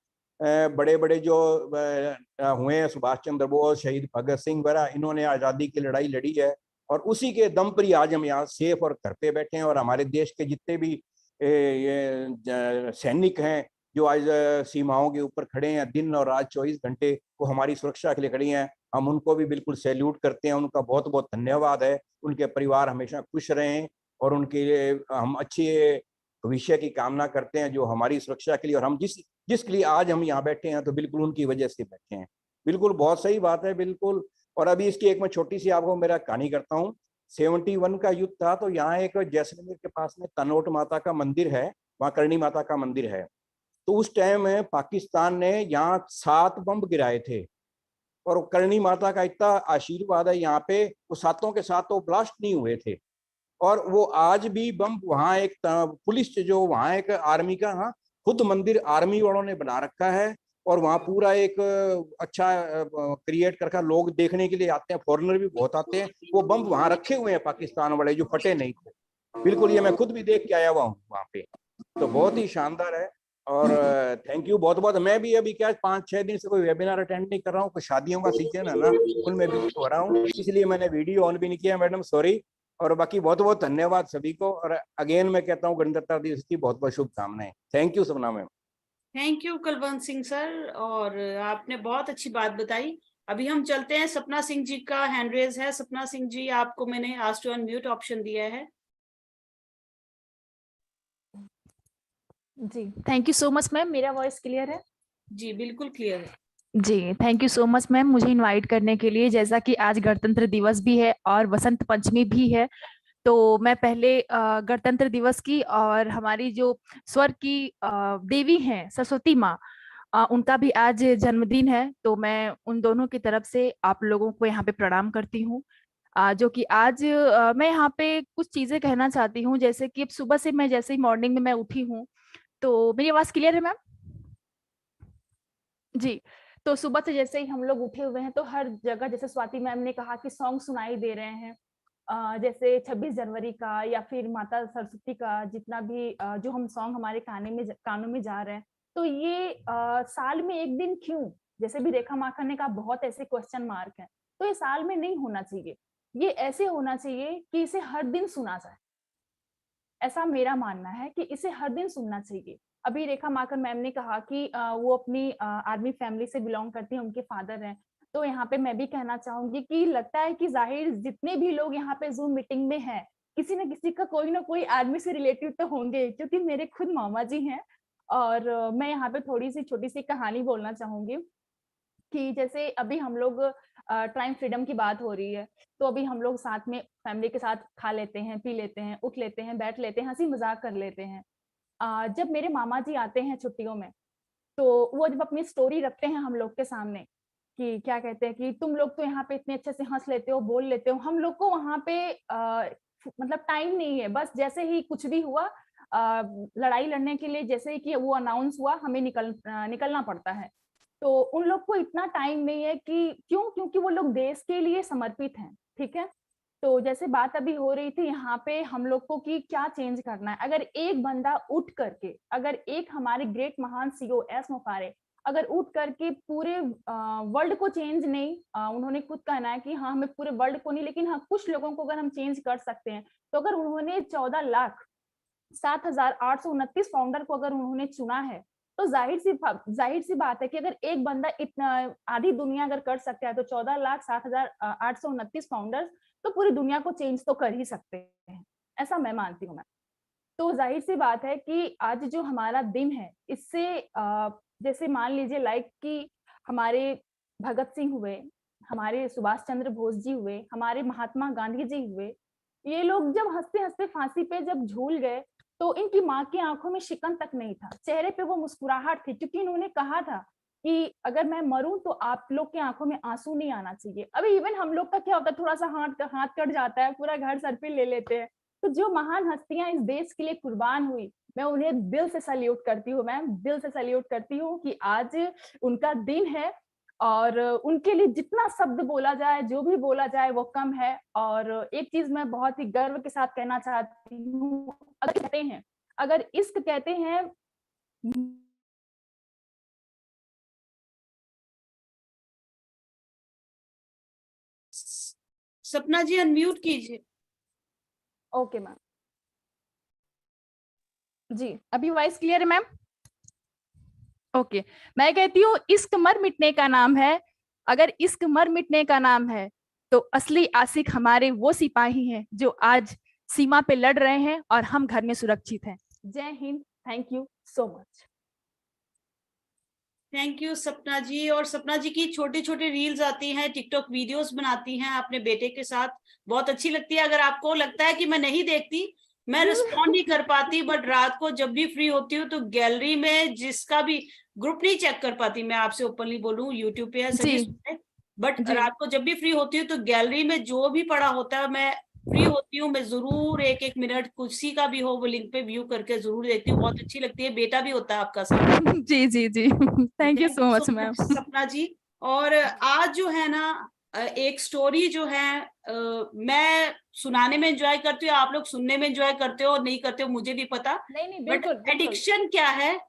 [SPEAKER 5] बड़े बड़े जो हुए हैं, सुभाष चंद्र बोस, शहीद भगत सिंह वगैरह, इन्होंने आज़ादी की लड़ाई लड़ी है और उसी के दम पर ही आज हम यहाँ सेफ और घर पे बैठे हैं। और हमारे देश के जितने भी ये सैनिक हैं जो आज सीमाओं के ऊपर खड़े हैं दिन और रात 24 घंटे, वो हमारी सुरक्षा के लिए खड़ी हैं, हम उनको भी बिल्कुल सैल्यूट करते हैं। उनका बहुत बहुत धन्यवाद है। उनके परिवार हमेशा खुश रहें और उनके लिए हम अच्छे भविष्य की कामना करते हैं जो हमारी सुरक्षा के लिए, और हम जिसके लिए आज हम यहाँ बैठे हैं तो बिल्कुल उनकी वजह से बैठे हैं। बिल्कुल बहुत सही बात है, बिल्कुल। और अभी इसकी एक मैं छोटी सी आपको मेरा कहानी करता हूँ। 71 का युद्ध था तो यहाँ एक जैसलमेर के पास में तनोट माता का मंदिर है, वहाँ करणी माता का मंदिर है। तो उस टाइम में पाकिस्तान ने यहाँ 7 बम गिराए थे और करणी माता का इतना आशीर्वाद है यहाँ पे, वो सातों के सातों ब्लास्ट नहीं हुए थे। और वो आज भी बम वहाँ एक पुलिस जो वहाँ एक आर्मी का, हाँ, खुद मंदिर आर्मी वालों ने बना रखा है और वहाँ पूरा एक अच्छा क्रिएट करके लोग देखने के लिए आते हैं, फॉरेनर भी बहुत आते हैं। वो बम वहाँ रखे हुए हैं पाकिस्तान वाले जो फटे नहीं थे, बिल्कुल। ये मैं खुद भी देख के आया हुआ हूँ वहाँ पे, तो बहुत ही शानदार है। और थैंक यू बहुत बहुत। मैं भी अभी क्या 5-6 दिन से कोई वेबिनार अटेंड नहीं कर रहा हूँ, कुछ शादियों का सीजन है ना, उनमें बिजी हो रहा हूँ, इसलिए मैंने वीडियो ऑन भी नहीं किया, मैडम सॉरी। और बाकी बहुत बहुत धन्यवाद सभी को, और अगेन मैं कहता हूँ गणतंत्र दिवस की बहुत बहुत शुभकामनाएं। थैंक यू सपना ma'am.
[SPEAKER 1] Thank you Kulwant Singh sir, और आपने बहुत अच्छी बात बताई। अभी हम चलते हैं, सपना सिंह जी का हैंड रेज है। सपना सिंह जी, आपको मैंने आस्क टू अनम्यूट ऑप्शन दिया है।
[SPEAKER 6] जी thank you so much ma'am. मेरा वॉइस क्लियर है?
[SPEAKER 1] जी बिल्कुल क्लियर है।
[SPEAKER 6] जी thank you so much ma'am मुझे इनवाइट करने के लिए। जैसा कि आज गणतंत्र दिवस भी है और वसंत पंचमी भी है, तो मैं पहले गणतंत्र दिवस की और हमारी जो स्वर की देवी हैं सरस्वती माँ, उनका भी आज जन्मदिन है, तो मैं उन दोनों की तरफ से आप लोगों को यहाँ पे प्रणाम करती हूँ। जो कि आज मैं यहाँ पे कुछ चीजें कहना चाहती हूँ। जैसे कि अब सुबह से मैं जैसे ही मॉर्निंग में मैं उठी हूँ, तो मेरी आवाज क्लियर है मैम? जी, तो सुबह से जैसे ही हम लोग उठे हुए हैं तो हर जगह, जैसे स्वाति मैम ने कहा कि सॉन्ग सुनाई दे रहे हैं, जैसे 26 जनवरी का या फिर माता सरस्वती का, जितना भी जो हम सॉन्ग हमारे कानों में जा रहे हैं। तो ये साल में एक दिन क्यों? जैसे भी रेखा माखन ने कहा, बहुत ऐसे क्वेश्चन मार्क हैं, तो ये साल में नहीं होना चाहिए, ये ऐसे होना चाहिए कि इसे हर दिन सुना जाए। ऐसा मेरा मानना है कि इसे हर दिन सुनना चाहिए। अभी रेखा माकन मैम ने कहा कि वो अपनी आर्मी फैमिली से बिलोंग करती हैं, उनके फादर हैं। तो यहाँ पे मैं भी कहना चाहूंगी कि लगता है कि जाहिर जितने भी लोग यहाँ पे जूम मीटिंग में हैं, किसी न किसी का कोई ना कोई आर्मी से रिलेटिव तो होंगे, क्योंकि मेरे खुद मामा जी हैं। और मैं यहाँ पे थोड़ी सी छोटी सी कहानी बोलना चाहूंगी कि जैसे अभी हम लोग टाइम फ्रीडम की बात हो रही है, तो अभी हम लोग साथ में फैमिली के साथ खा लेते हैं, पी लेते हैं, उठ लेते हैं, बैठ लेते हैं, हंसी मजाक कर लेते हैं। जब मेरे मामा जी आते हैं छुट्टियों में, तो वो जब अपनी स्टोरी रखते हैं हम लोग के सामने कि क्या कहते हैं कि तुम लोग तो यहाँ पे इतने अच्छे से हंस लेते हो, बोल लेते हो, हम लोग को वहां पे मतलब टाइम नहीं है। बस जैसे ही कुछ भी हुआ, लड़ाई लड़ने के लिए जैसे ही कि वो अनाउंस हुआ, हमें निकलना पड़ता है। तो उन लोग को इतना टाइम नहीं है कि क्यों? क्योंकि वो लोग देश के लिए समर्पित हैं, ठीक है। तो जैसे बात अभी हो रही थी यहाँ पे हम लोग को कि क्या चेंज करना है। अगर एक बंदा उठ करके, अगर एक हमारे ग्रेट महान सीईओ एस मुफारे अगर उठ करके पूरे वर्ल्ड को चेंज नहीं, उन्होंने खुद कहना है कि हाँ हमें पूरे वर्ल्ड को नहीं, लेकिन हाँ कुछ लोगों को अगर हम चेंज कर सकते हैं, तो अगर उन्होंने 14,07,829 फाउंडर को अगर उन्होंने चुना है, तो जाहिर सी बात है कि अगर एक बंदा इतना आधी दुनिया अगर कर सकता है, तो 14,07,829 फाउंडर्स तो पूरी दुनिया को चेंज तो कर ही सकते हैं, ऐसा मैं मानती हूँ। मैं तो जाहिर सी बात है कि आज जो हमारा दिन है, इससे जैसे मान लीजिए लाइक कि हमारे भगत सिंह हुए, हमारे सुभाष चंद्र बोस जी हुए, हमारे महात्मा गांधी जी हुए, ये लोग जब हंसते हंसते फांसी पे जब झूल गए, तो इनकी माँ की आंखों में शिकन तक नहीं था, चेहरे पे वो मुस्कुराहट थी, क्योंकि इन्होंने कहा था कि अगर मैं मरूं तो आप लोग के आंखों में आंसू नहीं आना चाहिए। अभी इवन हम लोग का क्या होता है, थोड़ा सा हाथ कट जाता है, पूरा घर सर पे ले लेते हैं। तो जो महान हस्तियां इस देश के लिए कुर्बान हुई, मैं उन्हें दिल से सल्यूट करती हूँ मैम, दिल से सल्यूट करती हूँ कि आज उनका दिन है और उनके लिए जितना शब्द बोला जाए, जो भी बोला जाए वो कम है। और एक चीज मैं बहुत ही गर्व के साथ कहना चाहती हूँ, अगर इश्क कहते हैं
[SPEAKER 1] सपना जी अनम्यूट कीजिए।
[SPEAKER 6] ओके मैम, जी अभी वॉइस क्लियर है मैम? ओके, मैं कहती हूँ इश्क मर मिटने का नाम है। अगर इश्क मर मिटने का नाम है तो असली आशिक हमारे वो सिपाही हैं जो आज सीमा पे लड़ रहे हैं और हम घर में सुरक्षित हैं। जय Hind, thank you so much.
[SPEAKER 1] Thank you सपना जी। और सपना जी की छोटे छोटे रील्स आती हैं, टिकटॉक वीडियोस बनाती हैं अपने बेटे के साथ, बहुत अच्छी लगती है। अगर आपको लगता है कि मैं नहीं देखती, मैं रिस्पॉन्ड नहीं कर पाती, बट रात को जब भी फ्री होती हूँ तो गैलरी में जिसका भी ग्रुप नहीं चेक कर पाती, मैं आपसे ओपनली बोलूँ, यूट्यूब पे है सभी सुनते, बट रात को जब भी फ्री होती हूँ तो गैलरी में जो भी पड़ा होता है, मैं फ्री होती हूँ, मैं जरूर एक मिनट किसी का भी हो वो लिंक पे व्यू करके जरूर देखती हूँ, बहुत अच्छी लगती है। बेटा भी होता है आपका साथ।
[SPEAKER 6] जी जी जी, thank you so much ma'am.
[SPEAKER 1] Sapna ji, और आज जो है ना एक स्टोरी जो है मैं सुनाने में एंजॉय करती हूँ, आप लोग सुनने में एंजॉय करते हो और नहीं करते हो मुझे भी पता,
[SPEAKER 6] नहीं
[SPEAKER 1] बट
[SPEAKER 6] बिल्कुल।
[SPEAKER 1] एडिक्शन क्या है?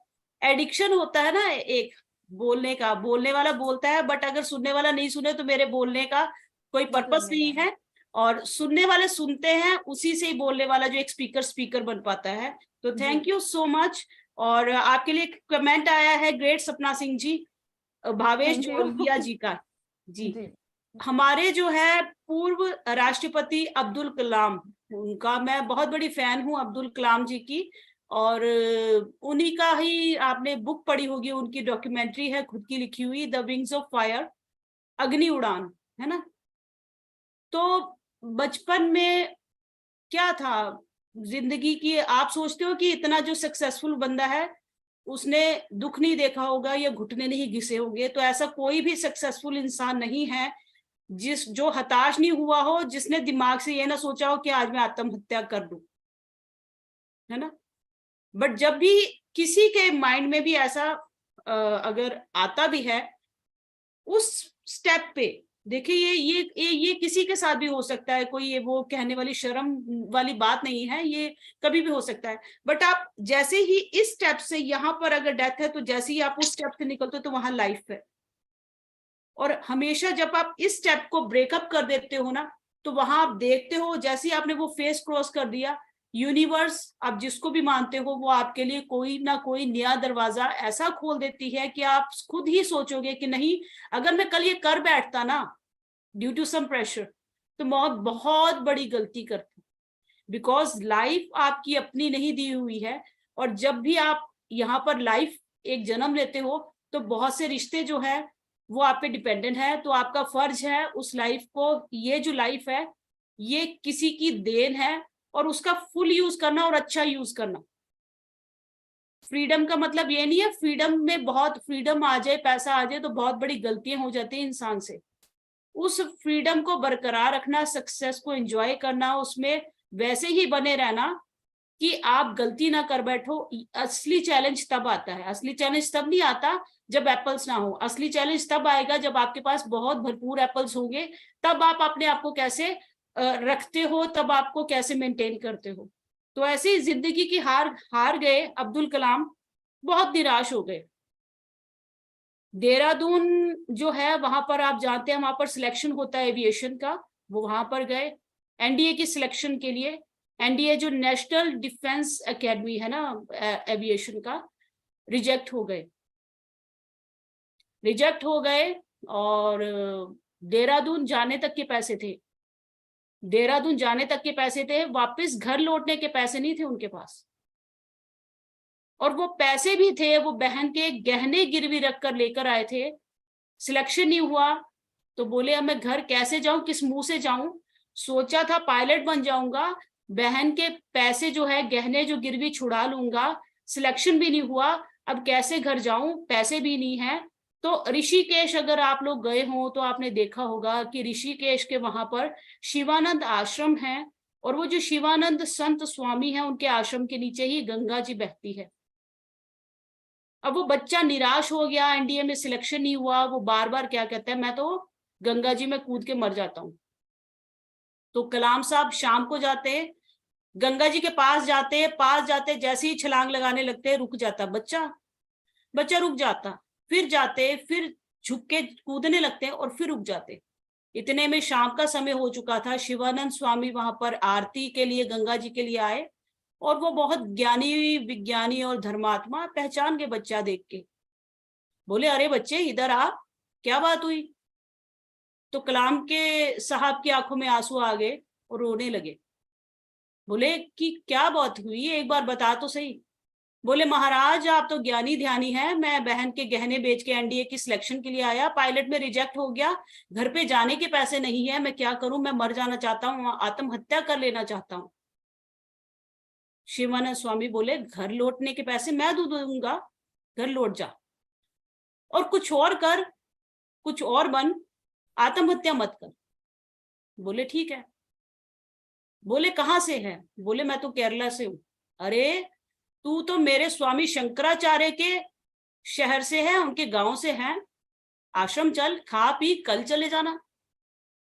[SPEAKER 1] एडिक्शन होता है ना एक बोलने का, बोलने वाला बोलता है, बट अगर सुनने वाला नहीं सुने तो मेरे बोलने का कोई पर्पस नहीं है, और सुनने वाले सुनते हैं, उसी से ही बोलने वाला जो एक स्पीकर बन पाता है। तो थैंक यू सो मच। और आपके लिए कमेंट आया है, ग्रेट सपना सिंह जी, भावेश जोलगिया जी का। जी, हमारे जो है पूर्व राष्ट्रपति अब्दुल कलाम, उनका मैं बहुत बड़ी फैन हूँ, अब्दुल कलाम जी की, और उन्हीं का ही आपने बुक पढ़ी होगी, उनकी डॉक्यूमेंट्री है खुद की लिखी हुई, द विंग्स ऑफ फायर, अग्नि उड़ान, है ना। तो बचपन में क्या था जिंदगी की, आप सोचते हो कि इतना जो सक्सेसफुल बंदा है उसने दुख नहीं देखा होगा या घुटने नहीं घिसे होंगे, तो ऐसा कोई भी सक्सेसफुल इंसान नहीं है जो हताश नहीं हुआ हो, जिसने दिमाग से ये ना सोचा हो कि आज मैं आत्महत्या कर लूं, है ना। बट जब भी किसी के माइंड में भी ऐसा अगर आता भी है, उस स्टेप पे देखिए, ये किसी के साथ भी हो सकता है, कोई ये वो कहने वाली शर्म वाली बात नहीं है, ये कभी भी हो सकता है। बट आप जैसे ही इस स्टेप से, यहाँ पर अगर डेथ है तो जैसे ही आप उस स्टेप से निकलते हो तो वहां लाइफ है। और हमेशा जब आप इस स्टेप को ब्रेकअप कर देते हो ना, तो वहां आप देखते हो जैसे ही आपने वो फेस क्रॉस कर दिया, यूनिवर्स, आप जिसको भी मानते हो, वो आपके लिए कोई ना कोई नया दरवाजा ऐसा खोल देती है कि आप खुद ही सोचोगे कि नहीं, अगर मैं कल ये कर बैठता ना ड्यू टू सम प्रेशर, तो बहुत बड़ी गलती करती, बिकॉज लाइफ आपकी अपनी नहीं दी हुई है। और जब भी आप यहाँ पर लाइफ एक जन्म लेते हो तो बहुत से रिश्ते जो है वो आप पे डिपेंडेंट है, तो आपका फर्ज है उस लाइफ को, ये जो लाइफ है ये किसी की देन है, और उसका फुल यूज करना और अच्छा यूज करना। फ्रीडम का मतलब ये नहीं है फ्रीडम में बहुत फ्रीडम आ जाए, पैसा आ जाए तो बहुत बड़ी गलतियां हो जाती है इंसान से। उस फ्रीडम को बरकरार रखना, सक्सेस को एंजॉय करना, उसमें वैसे ही बने रहना कि आप गलती ना कर बैठो। असली चैलेंज तब आता है, असली चैलेंज तब नहीं आता जब एप्पल्स ना हो, असली चैलेंज तब आएगा जब आपके पास बहुत भरपूर एप्पल्स होंगे, तब आप अपने आप को कैसे रखते हो, तब आपको कैसे मेंटेन करते हो। तो ऐसे ही जिंदगी की हार गए अब्दुल कलाम, बहुत निराश हो गए। देहरादून जो है वहां पर आप जानते हैं, वहां पर सिलेक्शन होता है एविएशन का, वो वहां पर गए एनडीए की सिलेक्शन के लिए। एनडीए जो नेशनल डिफेंस एकेडमी है ना एविएशन का, रिजेक्ट हो गए। और देहरादून जाने तक के पैसे थे, वापस घर लौटने के पैसे नहीं थे उनके पास। और वो पैसे भी थे, वो बहन के गहने गिरवी रख कर लेकर आए थे। सिलेक्शन नहीं हुआ तो बोले अब मैं घर कैसे जाऊं, किस मुंह से जाऊं। सोचा था पायलट बन जाऊंगा, बहन के पैसे जो है गहने जो गिरवी छुड़ा लूंगा। सिलेक्शन भी नहीं हुआ, अब कैसे घर जाऊं, पैसे भी नहीं है। तो ऋषिकेश अगर आप लोग गए हो तो आपने देखा होगा कि ऋषिकेश के वहां पर शिवानंद आश्रम है, और वो जो शिवानंद संत स्वामी है उनके आश्रम के नीचे ही गंगा जी बहती है। अब वो बच्चा निराश हो गया, एनडीए में सिलेक्शन नहीं हुआ, वो बार बार क्या कहता है, मैं तो गंगा जी में कूद के मर जाता हूं। तो कलाम साहब शाम को जाते, गंगा जी के पास जाते जैसे ही छलांग लगाने लगते रुक जाता बच्चा रुक जाता, फिर जाते, फिर झुक के कूदने लगते और फिर रुक जाते। इतने में शाम का समय हो चुका था। शिवानंद स्वामी वहां पर आरती के लिए गंगा जी के लिए आए, और वो बहुत ज्ञानी विज्ञानी और धर्मात्मा पहचान के बच्चा देख के बोले, अरे बच्चे इधर आ, क्या बात हुई? तो कलाम के साहब की आंखों में आंसू आ गए और रोने लगे। बोले कि क्या बात हुई, एक बार बता तो सही। बोले, महाराज आप तो ज्ञानी ध्यानी हैं, मैं बहन के गहने बेच के एनडीए की सिलेक्शन के लिए आया, पायलट में रिजेक्ट हो गया, घर पे जाने के पैसे नहीं है, मैं क्या करूं, मैं मर जाना चाहता हूं, आत्महत्या कर लेना चाहता हूं। शिवानंद स्वामी बोले, घर लौटने के पैसे मैं दूंगा, घर लौट जा और कुछ और कर, कुछ और बन, आत्महत्या मत कर। बोले ठीक है। बोले कहां से है? बोले मैं तो केरला से हूं। अरे तू तो मेरे स्वामी शंकराचार्य के शहर से है, उनके गांव से है, आश्रम चल, खा पी, कल चले जाना।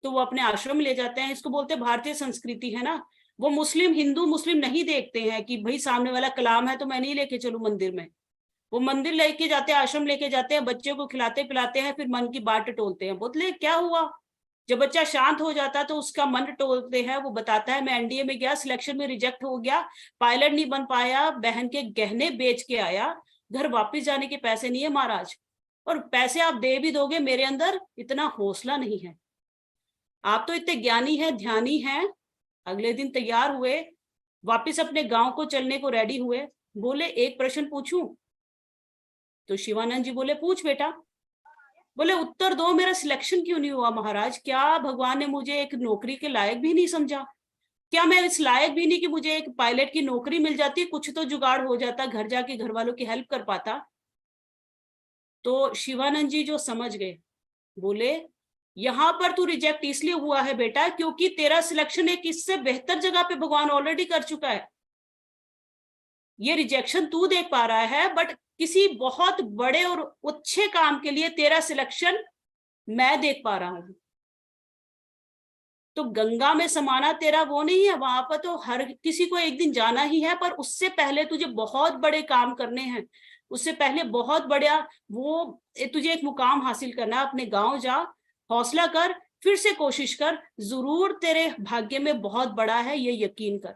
[SPEAKER 1] तो वो अपने आश्रम ले जाते हैं। इसको बोलते भारतीय संस्कृति है ना। वो मुस्लिम हिंदू मुस्लिम नहीं देखते हैं कि भाई सामने वाला कलाम है तो मैं नहीं लेके चलूं मंदिर में। वो मंदिर लेके जाते हैं, आश्रम लेके जाते हैं, बच्चे को खिलाते पिलाते हैं, फिर मन की बात टटोलते हैं। बोले क्या हुआ? जब बच्चा शांत हो जाता है तो उसका मन टटोलते हैं, वो बताता है मैं एनडीए में गया, सिलेक्शन में रिजेक्ट हो गया, पायलट नहीं बन पाया, बहन के गहने बेच के आया, घर वापस जाने के पैसे नहीं है महाराज, और पैसे आप दे भी दोगे, मेरे अंदर इतना हौसला नहीं है। आप तो इतने ज्ञानी हैं, ध्यानी हैं। अगले दिन तैयार हुए, वापस अपने गांव को चलने को रेडी हुए। बोले एक प्रश्न पूछूं? तो शिवानंद जी बोले पूछ बेटा। बोले उत्तर दो, मेरा सिलेक्शन क्यों नहीं हुआ महाराज? क्या भगवान ने मुझे एक नौकरी के लायक भी नहीं समझा? क्या मैं इस लायक भी नहीं कि मुझे एक पायलट की नौकरी मिल जाती, कुछ तो जुगाड़ हो जाता, घर जाके घर वालों की हेल्प कर पाता। तो शिवानंद जी जो समझ गए, बोले यहां पर तू रिजेक्ट इसलिए हुआ है बेटा क्योंकि तेरा सिलेक्शन एक इससे बेहतर जगह पे भगवान ऑलरेडी कर चुका है। ये रिजेक्शन तू देख पा रहा है, बट किसी बहुत बड़े और अच्छे काम के लिए तेरा सिलेक्शन मैं देख पा रहा हूं। तो गंगा में समाना तेरा वो नहीं है, वहां पर तो हर किसी को एक दिन जाना ही है, पर उससे पहले तुझे बहुत बड़े काम करने हैं। उससे पहले बहुत बड़ा वो तुझे एक मुकाम हासिल करना है। अपने गांव जा, हौसला कर, फिर से कोशिश कर, जरूर तेरे भाग्य में बहुत बड़ा है, ये यकीन कर।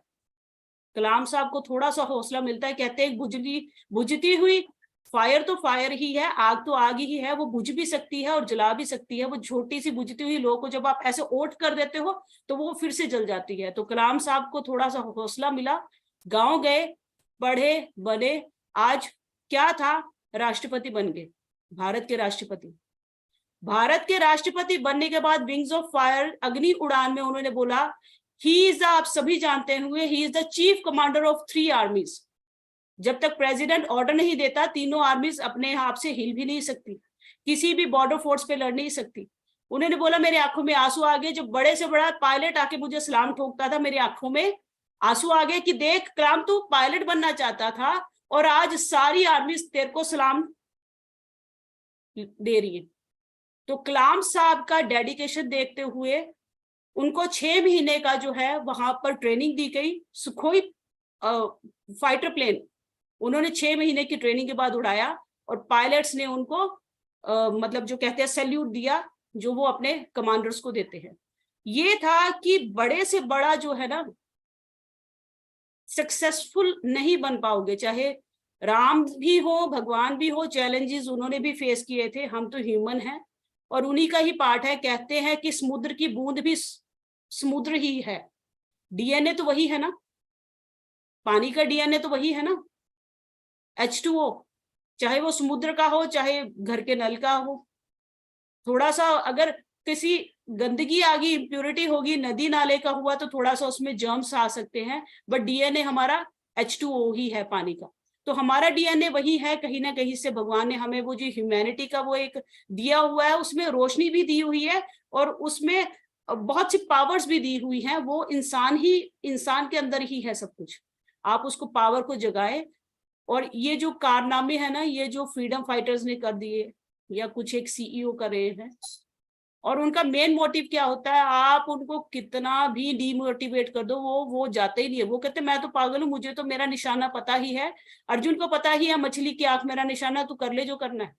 [SPEAKER 1] कलाम साहब को थोड़ा सा हौसला मिलता है, कहते हैं बुझती हुई फायर तो फायर ही है, आग तो आग ही है, वो बुझ भी सकती है और जला भी सकती है। वो छोटी सी बुझती हुई लौ को जब आप ऐसे ओट कर देते हो तो वो फिर से जल जाती है। तो कलाम साहब को थोड़ा सा हौसला मिला, गांव गए, पढ़े, बने, आज क्या था, राष्ट्रपति बन गए, भारत के राष्ट्रपति। भारत के राष्ट्रपति बनने के बाद विंग्स ऑफ फायर अग्नि उड़ान में उन्होंने बोला ही इज, आप सभी जानते हुए, he is the chief commander of 3 आर्मीज। जब तक प्रेसिडेंट ऑर्डर नहीं देता, तीनों आर्मीज अपने आप से हिल भी नहीं सकती, किसी भी बॉर्डर फोर्स पे लड़ नहीं सकती। उन्होंने बोला मेरे आंखों में आंसू आ गए, जब बड़े से बड़ा पायलट आके मुझे सलाम ठोकता था, मेरी आंखों में आंसू आ गए कि देख कलाम, तू पायलट बनना चाहता था और आज सारी आर्मी तेरे को सलाम दे रही है। तो कलाम साहब का डेडिकेशन देखते हुए उनको 6 महीने का जो है वहां पर ट्रेनिंग दी गई। सुखोई फाइटर प्लेन उन्होंने 6 महीने की ट्रेनिंग के बाद उड़ाया, और पायलट्स ने उनको मतलब जो कहते हैं सैल्यूट दिया, जो वो अपने कमांडर्स को देते हैं। ये था कि बड़े से बड़ा जो है ना, सक्सेसफुल नहीं बन पाओगे, चाहे राम भी हो, भगवान भी हो, चैलेंजेस उन्होंने भी फेस किए थे। हम तो ह्यूमन हैं और उन्हीं का ही पार्ट है। कहते हैं कि समुद्र की बूंद भी समुद्र ही है, डीएनए तो वही है ना, पानी का डीएनए तो वही है ना, H2O, चाहे वो समुद्र का हो चाहे घर के नल का हो। थोड़ा सा अगर किसी गंदगी आ गई, इम्प्योरिटी होगी, नदी नाले का हुआ तो थोड़ा सा उसमें जर्म्स आ सकते हैं, बट डीएनए हमारा H2O ही है, पानी का। तो हमारा डीएनए वही है, कहीं ना कहीं से भगवान ने हमें वो जो ह्यूमैनिटी का वो एक दिया हुआ है, उसमें रोशनी भी दी हुई है और उसमें बहुत सी पावर्स भी दी हुई हैं। वो इंसान के अंदर ही है सब कुछ। आप उसको पावर को जगाए। और ये जो कारनामे है ना, ये जो फ्रीडम फाइटर्स ने कर दिए या कुछ एक सीईओ कर रहे हैं, और उनका मेन मोटिव क्या होता है, आप उनको कितना भी डीमोटिवेट कर दो, वो जाते ही नहीं है। वो कहते मैं तो पागल हूं, मुझे तो मेरा निशाना पता ही है। अर्जुन को पता ही है मछली की आंख मेरा निशाना, तू कर ले जो करना है।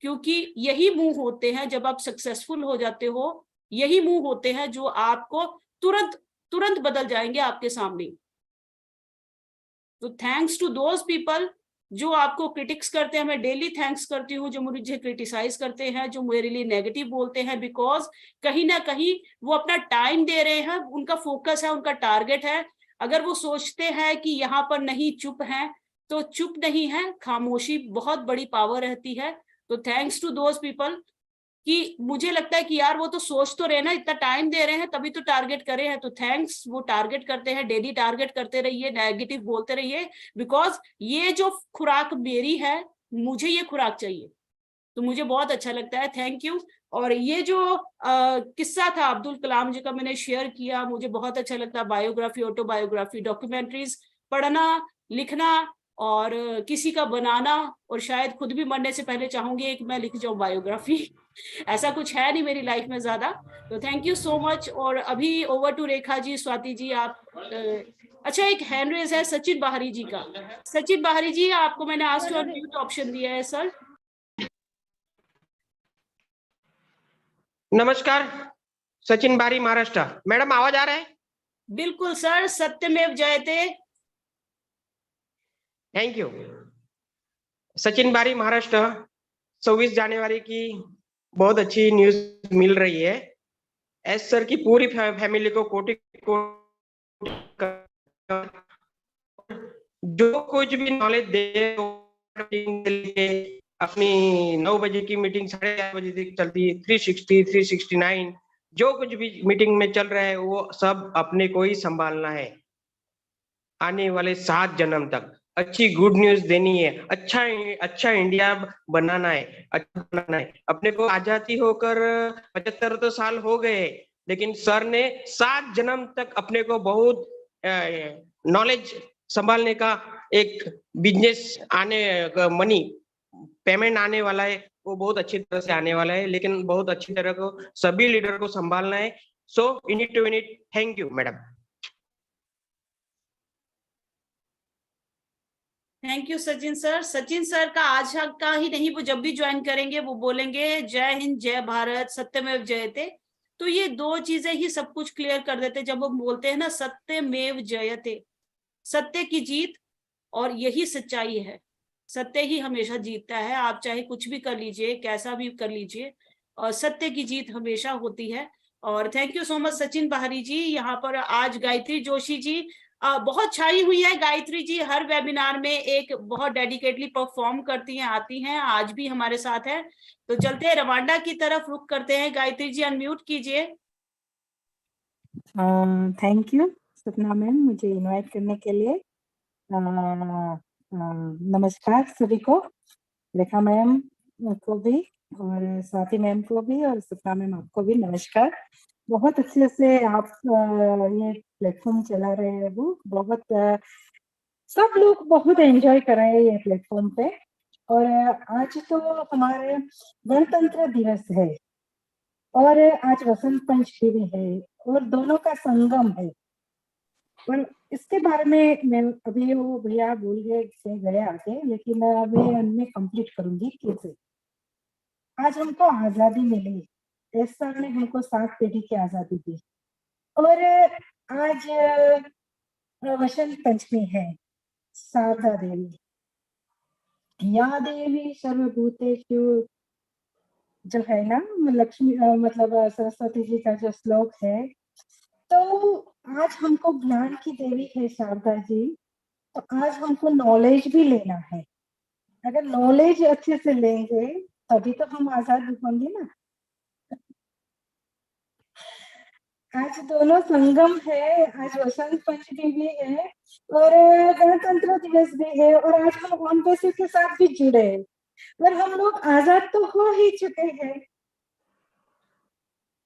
[SPEAKER 1] क्योंकि यही मुंह होते हैं जब आप सक्सेसफुल हो जाते हो, यही मुंह होते हैं जो आपको तुरंत तुरंत बदल जाएंगे आपके सामने। तो थैंक्स टू दोज पीपल जो आपको क्रिटिक्स करते हैं। मैं डेली थैंक्स करती हूँ जो मुझे क्रिटिसाइज करते हैं, जो मेरे लिए नेगेटिव बोलते हैं, बिकॉज कहीं ना कहीं वो अपना टाइम दे रहे हैं, उनका फोकस है, उनका टारगेट है। अगर वो सोचते हैं कि यहाँ पर नहीं चुप है, तो चुप नहीं है, खामोशी बहुत बड़ी पावर रहती है। तो थैंक्स टू दोज पीपल कि मुझे लगता है कि यार वो तो सोच तो रहे ना, इतना टाइम दे रहे हैं तभी तो टारगेट करे हैं। तो थैंक्स, वो टारगेट करते हैं, डेली टारगेट करते रहिए, नेगेटिव बोलते रहिए, बिकॉज ये जो खुराक मेरी है, मुझे ये खुराक चाहिए। तो मुझे बहुत अच्छा लगता है, थैंक यू। और ये जो किस्सा था अब्दुल कलाम जी का मैंने शेयर किया, मुझे बहुत अच्छा लगता है। बायोग्राफी, ऑटोबायोग्राफी, डॉक्यूमेंट्रीज पढ़ना, लिखना और किसी का बनाना, और शायद खुद भी मरने से पहले चाहूंगी कि मैं लिख जाऊं बायोग्राफी। ऐसा कुछ है नहीं मेरी लाइफ में ज्यादा। तो थैंक यू सो मच। और अभी ओवर टू रेखा जी, स्वाति जी, आप अच्छा, एक हैंड रेज है सचिन बाहरी जी का। सचिन बाहरी जी, आपको मैंने आज टू अनम्यूट ऑप्शन दिया है सर।
[SPEAKER 7] नमस्कार, सचिन बारी, महाराष्ट्र। मैडम आवाज आ रहा है?
[SPEAKER 1] बिल्कुल सर, सत्यमेव जयते।
[SPEAKER 7] Thank you. सचिन बारी, महाराष्ट्र। 24 जनवरी की बहुत अच्छी न्यूज मिल रही है। एस सर की पूरी फैमिली को कोटि जो कुछ भी नॉलेज दे अपनी 9 बजे की मीटिंग 8:30 बजे तक चलती है, 360, 369 जो कुछ भी मीटिंग में चल रहा है वो सब अपने को ही संभालना है। आने वाले 7 जन्म तक अच्छी गुड न्यूज देनी है, अच्छा इंडिया बनाना है, अच्छा बनाना है। अपने को आजादी होकर 75 तो साल हो गए, लेकिन सर ने 7 जन्म तक अपने को बहुत नॉलेज संभालने का एक बिजनेस मनी पेमेंट आने वाला है, वो बहुत अच्छी तरह से आने वाला है, लेकिन बहुत अच्छी तरह को सभी लीडर को संभालना है। So unit to unit. Thank you madam.
[SPEAKER 1] Thank you Sachin sir. Sachin sir का आज का ही नहीं, वो जब भी ज्वाइन करेंगे वो बोलेंगे जय हिंद, जय भारत, सत्यमेव जयते। तो ये 2 चीजें ही सब कुछ क्लियर कर देते। जब हम बोलते हैं ना सत्यमेव जयते, सत्य की जीत, और यही सच्चाई है। सत्य ही हमेशा जीतता है। आप चाहे कुछ भी कर लीजिए, कैसा भी कर लीजिए, और सत्य की जीत हमेशा होती है। और thank you so much Sachin बाहरी जी। यहाँ पर आज गायत्री जोशी जी बहुत छाई हुई है। गायत्री जी हर वेबिनार में एक बहुत डेडिकेटली परफॉर्म करती हैं, आती हैं, आज भी हमारे साथ है। तो चलते हैं रवांडा की तरफ, रुक करते हैं। गायत्री जी अनम्यूट कीजिए।
[SPEAKER 8] थैंक यू सपना मैम, मुझे इनवाइट करने के लिए। नमस्कार सभी को, रेखा मैम को भी और स्वाति मैम को भी और सपना मैम आपको भी नमस्कार। बहुत अच्छे से आप ये प्लेटफॉर्म चला रहे हैं। वो बहुत सब लोग बहुत एंजॉय कर रहे हैं ये प्लेटफॉर्म पे। और आज तो हमारे गणतंत्र दिवस है और आज वसंत पंचमी है और दोनों का संगम है। और इसके बारे में मैं अभी वो भैया बोल गए आगे, लेकिन मैं कंप्लीट करूंगी कैसे। आज हमको आजादी मिली, इस साल ने हमको 7 पीढ़ी की आजादी दी। और आज वसंत पंचमी है। शारदा देवी, या देवी सर्वभूतेषु, जो है ना लक्ष्मी मतलब सरस्वती जी का जो श्लोक है। तो आज हमको ज्ञान की देवी है शारदा जी। तो आज हमको नॉलेज भी लेना है। अगर नॉलेज अच्छे से लेंगे तभी तो हम आजाद होंगे ना। आज दोनों संगम है, आज वसंत पंचमी भी है और गणतंत्र दिवस भी है और आज हम ओन पैसे के साथ भी जुड़े हैं और हम लोग आजाद तो हो ही चुके हैं,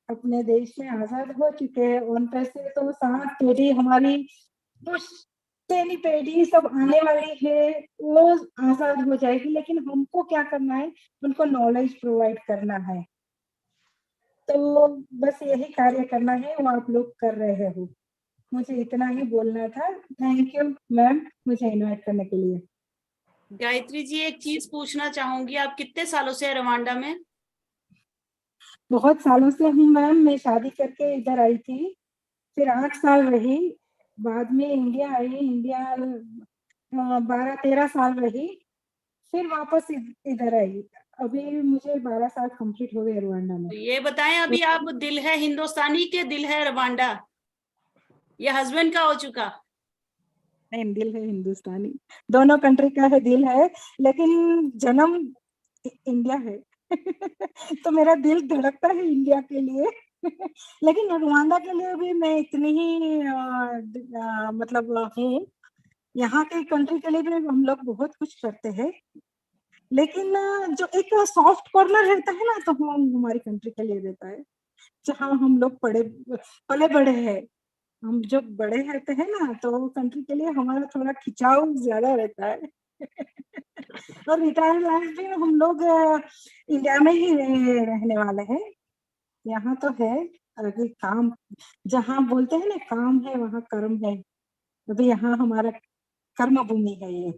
[SPEAKER 8] अपने देश में आजाद हो चुके हैं। ओन पैसे तो साथ पीढ़ी हमारी पुश्तैनी पीढ़ी सब आने वाली है, वो आजाद हो जाएगी, लेकिन हमको क्या करना है, उनको नॉलेज प्रोवाइड करना है। तो बस यही कार्य करना है, वो आप लोग कर रहे हो। मुझे इतना ही बोलना था। थैंक यू मैम मुझे इनवाइट करने के लिए।
[SPEAKER 1] गायत्री जी, एक चीज पूछना चाहूंगी, आप कितने सालों से हैं रवांडा में?
[SPEAKER 8] बहुत सालों से हूँ मैम, मैं शादी करके इधर आई थी, फिर 8 साल रही, बाद में इंडिया आई, इंडिया 12-13 साल रही, फिर वापस इधर आई। अभी मुझे 12 साल कंप्लीट हो गए रवांडा में।
[SPEAKER 1] तो ये बताएं, अभी आप दिल है हिंदुस्तानी के दिल है रवांडा, ये हस्बैंड का हो चुका?
[SPEAKER 8] नहीं, दिल है हिंदुस्तानी, दोनों कंट्री का है दिल है, लेकिन जन्म इंडिया है तो मेरा दिल धड़कता है इंडिया के लिए लेकिन रवांडा के लिए भी मैं इतनी ही मतलब हूँ, यहाँ के कंट्री के लिए भी हम लोग बहुत कुछ करते हैं, लेकिन जो एक सॉफ्ट कॉर्नर रहता है ना, तो हम हमारी कंट्री के लिए रहता है, जहाँ हम लोग पले बड़े हैं, हम जो बड़े रहते हैं ना, तो कंट्री के लिए हमारा थोड़ा खिंचाव ज्यादा रहता है और रिटायर लाइफ भी हम लोग इंडिया में ही रहने वाले हैं, यहाँ तो है अभी काम, जहाँ बोलते हैं ना काम है वहाँ कर्म है, अभी यहाँ हमारा कर्म भूमि है, ये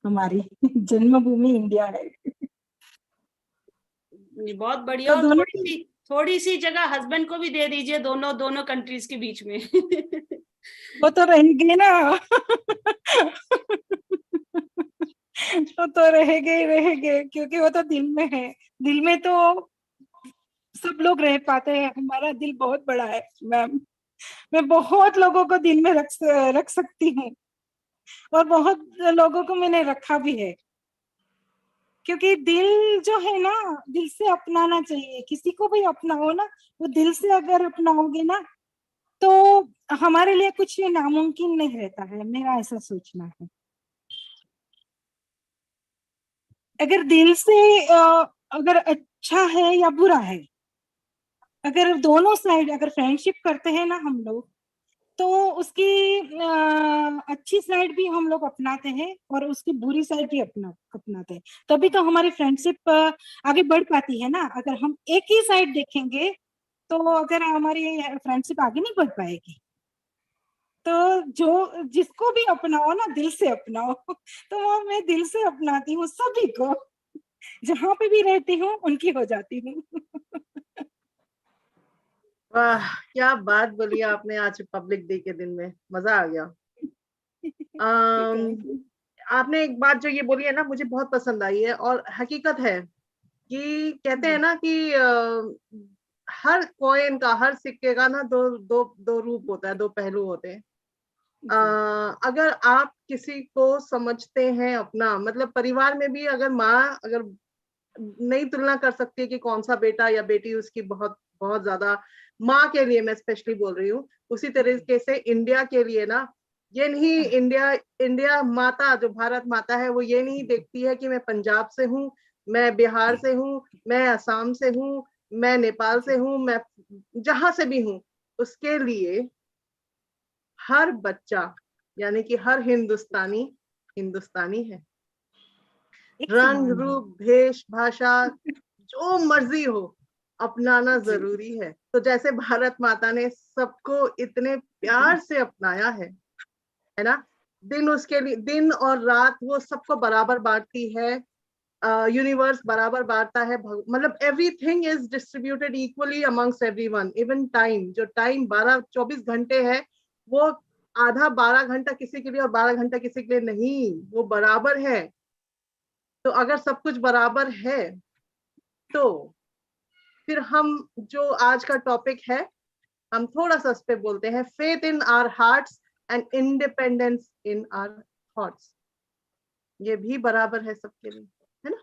[SPEAKER 8] हमारी जन्मभूमि इंडिया है।
[SPEAKER 1] बहुत बढ़िया।
[SPEAKER 8] तो
[SPEAKER 1] और
[SPEAKER 8] दोनों
[SPEAKER 1] थोड़ी सी जगह हस्बैंड को भी दे दीजिए, दोनों कंट्रीज के बीच में
[SPEAKER 8] वो तो रहेंगे ना वो तो रहेंगे क्योंकि वो तो दिल में है, दिल में तो सब लोग रह पाते हैं, हमारा दिल बहुत बड़ा है मैम, मैं बहुत लोगों को दिल में रख सकती हूँ और बहुत लोगों को मैंने रखा भी है, क्योंकि दिल जो है ना, दिल से अपनाना चाहिए, किसी को भी अपनाओ ना, वो दिल से अगर अपनाओगे ना, तो हमारे लिए कुछ नामुमकिन नहीं रहता है, मेरा ऐसा सोचना है। अगर दिल से अगर अच्छा है या बुरा है, अगर दोनों साइड अगर फ्रेंडशिप करते हैं ना हम लोग, तो उसकी अच्छी साइड भी हम लोग अपनाते हैं और उसकी बुरी साइड भी अपनाते हैं, तभी तो हमारी फ्रेंडशिप आगे बढ़ पाती है ना। अगर हम एक ही साइड देखेंगे तो अगर हमारी फ्रेंडशिप आगे नहीं बढ़ पाएगी। तो जो जिसको भी अपनाओ ना, दिल से अपनाओ तो वो मैं दिल से अपनाती हूँ सभी को, जहाँ पे भी रहती हूँ उनकी हो जाती हूँ
[SPEAKER 2] वाह, क्या बात बोली आपने आज रिपब्लिक डे के दिन में, मजा आ गया। आपने एक बात जो ये बोली है ना, मुझे बहुत पसंद आई है और हकीकत है कि कहते हैं ना कि हर कॉइन का, हर सिक्के का ना दो रूप होता है, दो पहलू होते हैं। अगर आप किसी को समझते हैं अपना, मतलब परिवार में भी अगर माँ अगर नहीं तुलना कर सकती है कि कौन सा बेटा या बेटी उसकी बहुत बहुत ज्यादा, माँ के लिए मैं स्पेशली बोल रही हूँ, उसी तरीके से इंडिया के लिए ना, ये नहीं, इंडिया माता जो भारत माता है, वो ये नहीं देखती है कि मैं पंजाब से हूँ, मैं बिहार से हूँ, मैं असम से हूँ, मैं नेपाल से हूँ, मैं जहां से भी हूँ, उसके लिए हर बच्चा यानी कि हर हिंदुस्तानी हिंदुस्तानी है। रंग रूप भेष भाषा जो मर्जी हो, अपनाना जरूरी है। तो जैसे भारत माता ने सबको इतने प्यार से अपनाया है ना, दिन उसके लिए, दिन और रात वो सबको बराबर बांटती है, यूनिवर्स बराबर बांटता है, मतलब everything is distributed equally amongst everyone. Even time, जो टाइम 12-24 घंटे है, वो आधा 12 घंटा किसी के लिए और 12 घंटा किसी के लिए नहीं, वो बराबर है। तो अगर सब कुछ बराबर है, तो फिर हम जो आज का टॉपिक है, हम थोड़ा सा उस पे बोलते हैं, faith in our hearts and independence in our thoughts. ये भी बराबर है सबके लिए, है ना।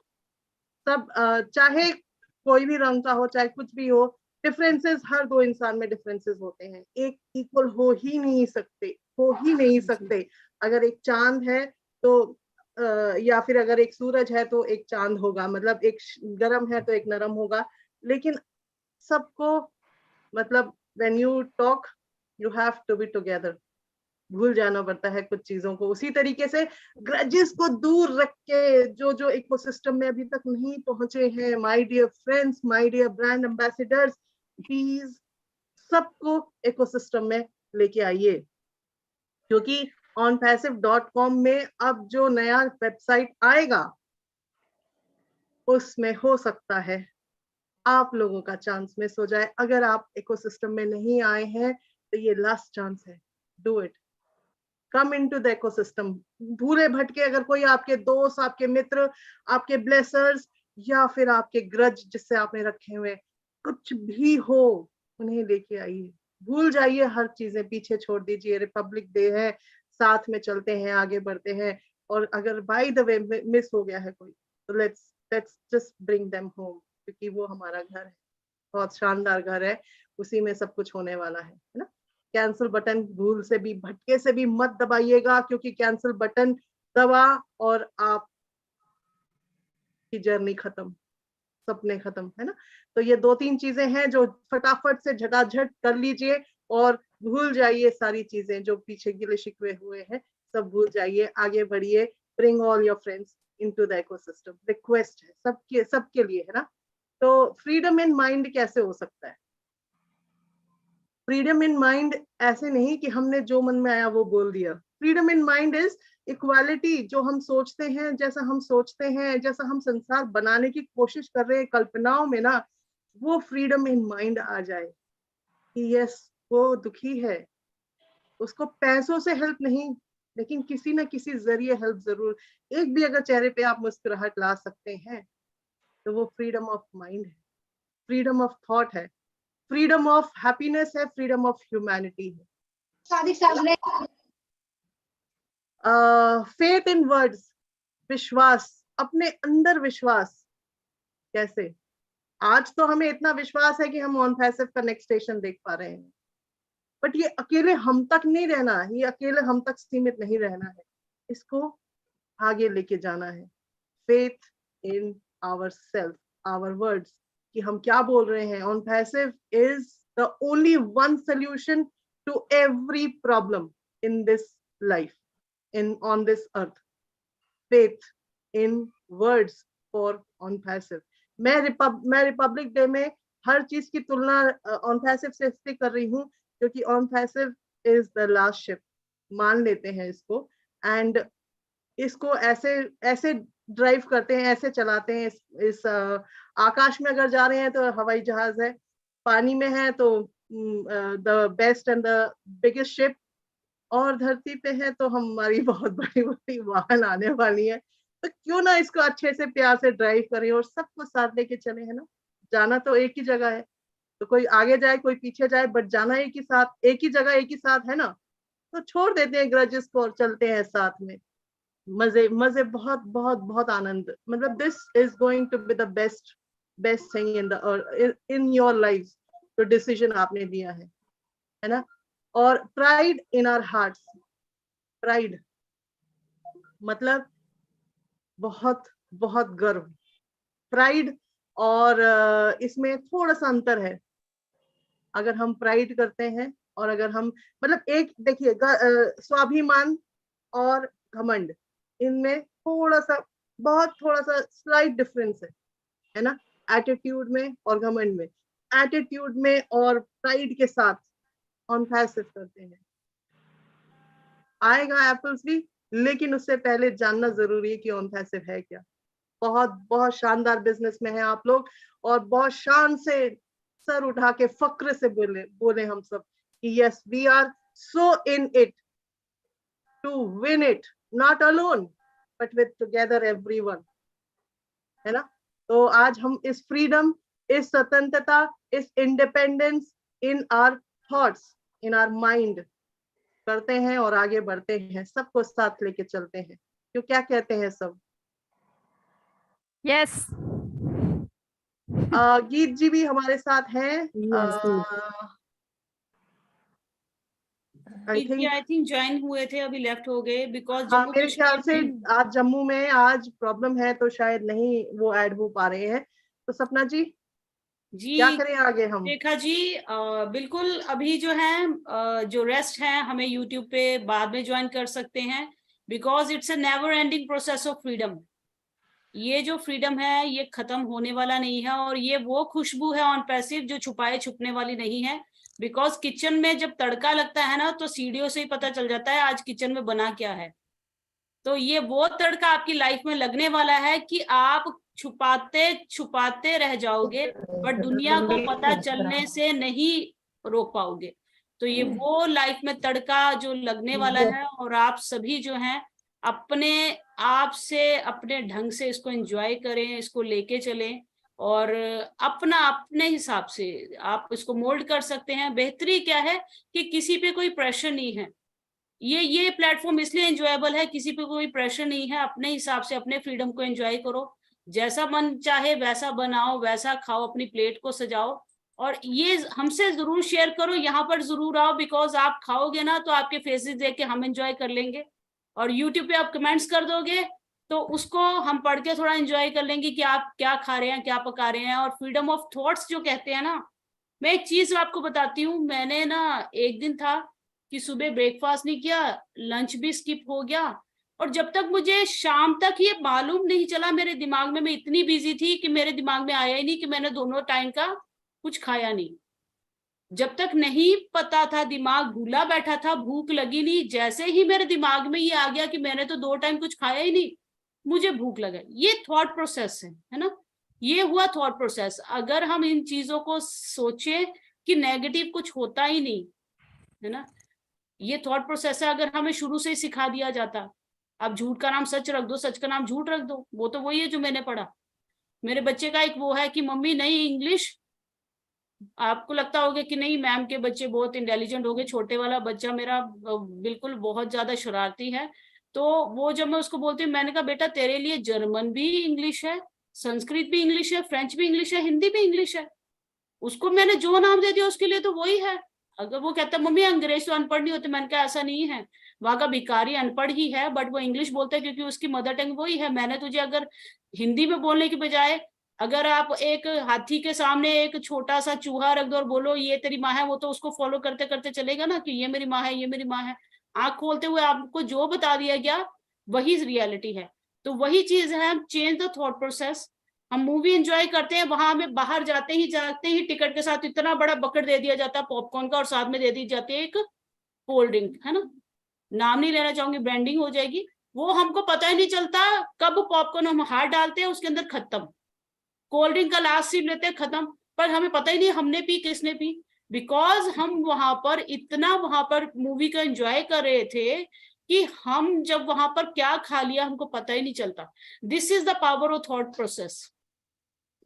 [SPEAKER 2] सब चाहे कोई भी रंग का हो, चाहे कुछ भी हो, डिफरेंसेस, हर दो इंसान में डिफरेंसेस होते हैं, एक इक्वल हो ही नहीं सकते। अगर एक चांद है तो या फिर अगर एक सूरज है तो एक चांद होगा, मतलब एक गर्म है तो एक नरम होगा, लेकिन सबको मतलब when you talk you have to be together, भूल जाना पड़ता है कुछ चीजों को। उसी तरीके से ग्रजेस को दूर रख के जो जो इकोसिस्टम में अभी तक नहीं पहुंचे हैं, my dear friends, my dear brand ambassadors, please सबको इकोसिस्टम में लेके आइए, क्योंकि onpassive.com में अब जो नया वेबसाइट आएगा उसमें हो सकता है आप लोगों का चांस मिस हो जाए। अगर आप इकोसिस्टम में नहीं आए हैं तो ये लास्ट चांस है, do it, come into the ecosystem. भूले भटके अगर कोई आपके दोस्त, आपके मित्र, आपके ब्लेसर्स या फिर आपके ग्रज जिससे आपने रखे हुए कुछ भी हो, उन्हें लेके आइए, भूल जाइए, हर चीजें पीछे छोड़ दीजिए। रिपब्लिक डे है, साथ में चलते हैं, आगे बढ़ते हैं, और अगर बाय द वे मिस हो गया है कोई तो let's just bring them home, क्योंकि वो हमारा घर है, बहुत शानदार घर है, उसी में सब कुछ होने वाला है ना। कैंसिल बटन भूल से भी, भटके से भी मत दबाइएगा, क्योंकि कैंसिल बटन दबा और आप की जर्नी खत्म, सपने खत्म, है ना। तो ये 2-3 चीजें हैं जो फटाफट से झटाझट कर लीजिए और भूल जाइए सारी चीजें जो पीछे गिले शिकवे हुए हैं, सब भूल जाइए, आगे बढ़िए। Bring all your friends into the ecosystem, request है सबके लिए, है ना। तो फ्रीडम इन माइंड कैसे हो सकता है? फ्रीडम इन माइंड ऐसे नहीं कि हमने जो मन में आया वो बोल दिया। Freedom in mind is equality, जो हम सोचते हैं, जैसा हम सोचते हैं, जैसा हम संसार बनाने की कोशिश कर रहे हैं कल्पनाओं में ना, वो फ्रीडम इन माइंड आ जाए कि यस वो दुखी है, उसको पैसों से हेल्प नहीं, लेकिन किसी ना किसी जरिए हेल्प जरूर, एक भी अगर चेहरे पे आप मुस्कुराहट ला सकते हैं तो वो फ्रीडम ऑफ माइंड है, फ्रीडम ऑफ थॉट है, फ्रीडम ऑफ हैप्पीनेस है, फ्रीडम ऑफ ह्यूमैनिटी है। फेथ इन वर्ड्स, विश्वास, अपने अंदर विश्वास। कैसे? आज तो हमें इतना विश्वास है कि हम ऑन पैसिव का नेक्स्ट स्टेशन देख पा रहे हैं, बट ये अकेले हम तक नहीं रहना, ये अकेले हम तक सीमित नहीं रहना है, इसको आगे लेके जाना है। Faith in our self, our words, कि हम क्या बोल रहे हैं। On passive is the only one solution to every problem in this life, in on this earth. Faith in words for on passive. मैं रिपब्लिक डे में हर चीज की तुलना ऑन पैसिव से इसलिए कर रही हूँ क्योंकि on passive is the last ship, मान लेते हैं इसको, एंड इसको ऐसे ड्राइव करते हैं, ऐसे चलाते हैं। इस आकाश में अगर जा रहे हैं तो हवाई जहाज है, पानी में है तो the best and the biggest ship, और धरती पे है तो हमारी बहुत बड़ी बड़ी वाहन आने वाली है। तो क्यों ना इसको अच्छे से प्यार से ड्राइव करें और सबको साथ लेके चले, है ना। जाना तो एक ही जगह है, तो कोई आगे जाए कोई पीछे जाए, बट जाना एक ही साथ, एक ही जगह एक ही साथ, है ना। तो छोड़ देते हैं ग्रजेस को और चलते हैं साथ में, मजे मजे, बहुत बहुत बहुत आनंद। मतलब this is going to be the best thing in your life, जो डिसीजन आपने दिया है ना। और pride in our hearts, pride मतलब बहुत बहुत गर्व, प्राइड और इसमें थोड़ा सा अंतर है। अगर हम प्राइड करते हैं और अगर हम मतलब एक देखिए स्वाभिमान और घमंड, इनमें थोड़ा सा स्लाइट डिफरेंस है ना। एटीट्यूड में और घमंड में, एटीट्यूड में और प्राइड के साथ ऑन पैसिव करते हैं। आएगा एप्पल्स भी, लेकिन उससे पहले जानना जरूरी है कि ऑन पैसिव है क्या। बहुत बहुत शानदार बिजनेस में है आप लोग, और बहुत शान से सर उठा के फक्र से बोले हम सब कि yes we are so in it to win it, not alone but with together everyone, है ना। तो आज हम इस फ्रीडम, इस स्वतंत्रता, इस independence in our thoughts, in our mind करते हैं और आगे बढ़ते हैं, सबको साथ लेके चलते हैं। क्यों, क्या कहते हैं सब?
[SPEAKER 6] यस
[SPEAKER 2] गीत जी भी हमारे साथ हैं। आई थिंक
[SPEAKER 1] ज्वाइन हुए थे, अभी लेफ्ट हो गए बिकॉज
[SPEAKER 2] हाँ, मेरे ख्याल से आज जम्मू में आज प्रॉब्लम है तो शायद नहीं वो ऐड हो पा रहे हैं। तो सपना जी
[SPEAKER 1] जी
[SPEAKER 2] क्या करें आगे हम?
[SPEAKER 1] रेखा जी बिल्कुल अभी जो है जो रेस्ट है हमें यूट्यूब पे बाद में ज्वाइन कर सकते हैं, because it's a never ending process of freedom. ये जो फ्रीडम है ये खत्म होने वाला नहीं है, और ये वो खुशबू है ऑन पैसिव जो छुपाए छुपने वाली नहीं है। बिकॉज किचन में जब तड़का लगता है ना तो सीढ़ियों से ही पता चल जाता है आज किचन में बना क्या है। तो ये वो तड़का आपकी लाइफ में लगने वाला है कि आप छुपाते छुपाते रह जाओगे बट दुनिया को पता चलने से नहीं रोक पाओगे। तो ये वो लाइफ में तड़का जो लगने वाला है, और आप सभी जो हैं अपने आप से अपने ढंग से इसको एंजॉय करें, इसको लेके चलें, और अपना अपने हिसाब से आप इसको मोल्ड कर सकते हैं। बेहतरी क्या है कि किसी पे कोई प्रेशर नहीं है। ये प्लेटफॉर्म इसलिए एंजॉयबल है, किसी पे कोई प्रेशर नहीं है। अपने हिसाब से अपने फ्रीडम को एंजॉय करो, जैसा मन चाहे वैसा बनाओ, वैसा खाओ, अपनी प्लेट को सजाओ, और ये हमसे जरूर शेयर करो, यहाँ पर जरूर आओ, बिकॉज आप खाओगे ना तो आपके फेसेस देख के हम एंजॉय कर लेंगे, और यूट्यूब पे आप कमेंट्स कर दोगे तो उसको हम पढ़ के थोड़ा एंजॉय कर लेंगे कि आप क्या खा रहे हैं, क्या पका रहे हैं। और फ्रीडम ऑफ थॉट्स जो कहते हैं ना, मैं एक चीज आपको बताती हूँ। मैंने ना एक दिन था कि सुबह ब्रेकफास्ट नहीं किया, लंच भी स्किप हो गया, और जब तक मुझे शाम तक ये मालूम नहीं चला, मेरे दिमाग में, मैं इतनी बिजी थी कि मेरे दिमाग में आया ही नहीं कि मैंने दोनों टाइम का कुछ खाया नहीं। जब तक नहीं पता था, दिमाग भूला बैठा था, भूख लगी नहीं, जैसे ही मेरे दिमाग में ये आ गया कि मैंने तो 2 टाइम कुछ खाया ही नहीं, मुझे भूख लगा। ये थॉट प्रोसेस है ना, ये हुआ थॉट प्रोसेस। अगर हम इन चीजों को सोचें कि नेगेटिव कुछ होता ही नहीं है ना, ये थॉट प्रोसेस है। अगर हमें शुरू से ही सिखा दिया जाता, अब झूठ का नाम सच रख दो, सच का नाम झूठ रख दो, वो तो वही है जो मैंने पढ़ा। मेरे बच्चे का एक वो है कि मम्मी नहीं इंग्लिश, आपको लगता होगा कि नहीं मैम के बच्चे बहुत इंटेलिजेंट हो गए, छोटे वाला बच्चा मेरा बिल्कुल बहुत ज्यादा शरारती है। तो वो जब मैं उसको बोलती हूँ, मैंने कहा बेटा तेरे लिए जर्मन भी इंग्लिश है, संस्कृत भी इंग्लिश है, फ्रेंच भी इंग्लिश है, हिंदी भी इंग्लिश है। उसको मैंने जो नाम दे दिया उसके लिए तो वही है। अगर वो कहता मम्मी अंग्रेज तो अनपढ़ नहीं होते, मैंने कहा ऐसा नहीं है, वहां का भिखारी अनपढ़ ही है बट वो इंग्लिश बोलता है क्योंकि उसकी मदर टंग वही है। मैंने तुझे अगर हिंदी में बोलने की बजाय अगर आप एक हाथी के सामने एक छोटा सा चूहा रख दो और बोलो ये तेरी माँ है, वो तो उसको फॉलो करते करते चलेगा ना कि ये मेरी माँ है, ये मेरी माँ है। आंख खोलते हुए आपको जो बता दिया गया वही रियलिटी है। तो वही चीज है, चेंज द थॉट प्रोसेस। हम मूवी एंजॉय करते हैं, वहां हमें बाहर जाते ही टिकट के साथ इतना बड़ा बकेट दे दिया जाता है पॉपकॉर्न का, और साथ में दे दी जाती है एक कोल्ड ड्रिंक, है ना, नाम नहीं लेना चाहूंगी, ब्रांडिंग हो जाएगी। वो हमको पता ही नहीं चलता कब पॉपकॉर्न हम हाथ डालते हैं उसके अंदर खत्म, कोल्ड ड्रिंक का लास्ट सिप लेते हैं खत्म, पर हमें पता ही नहीं हमने पी किसने पी, बिकॉज हम वहां पर इतना वहां पर मूवी का एंजॉय कर रहे थे कि हम जब वहां पर क्या खा लिया हमको पता ही नहीं चलता। This is the power of thought process,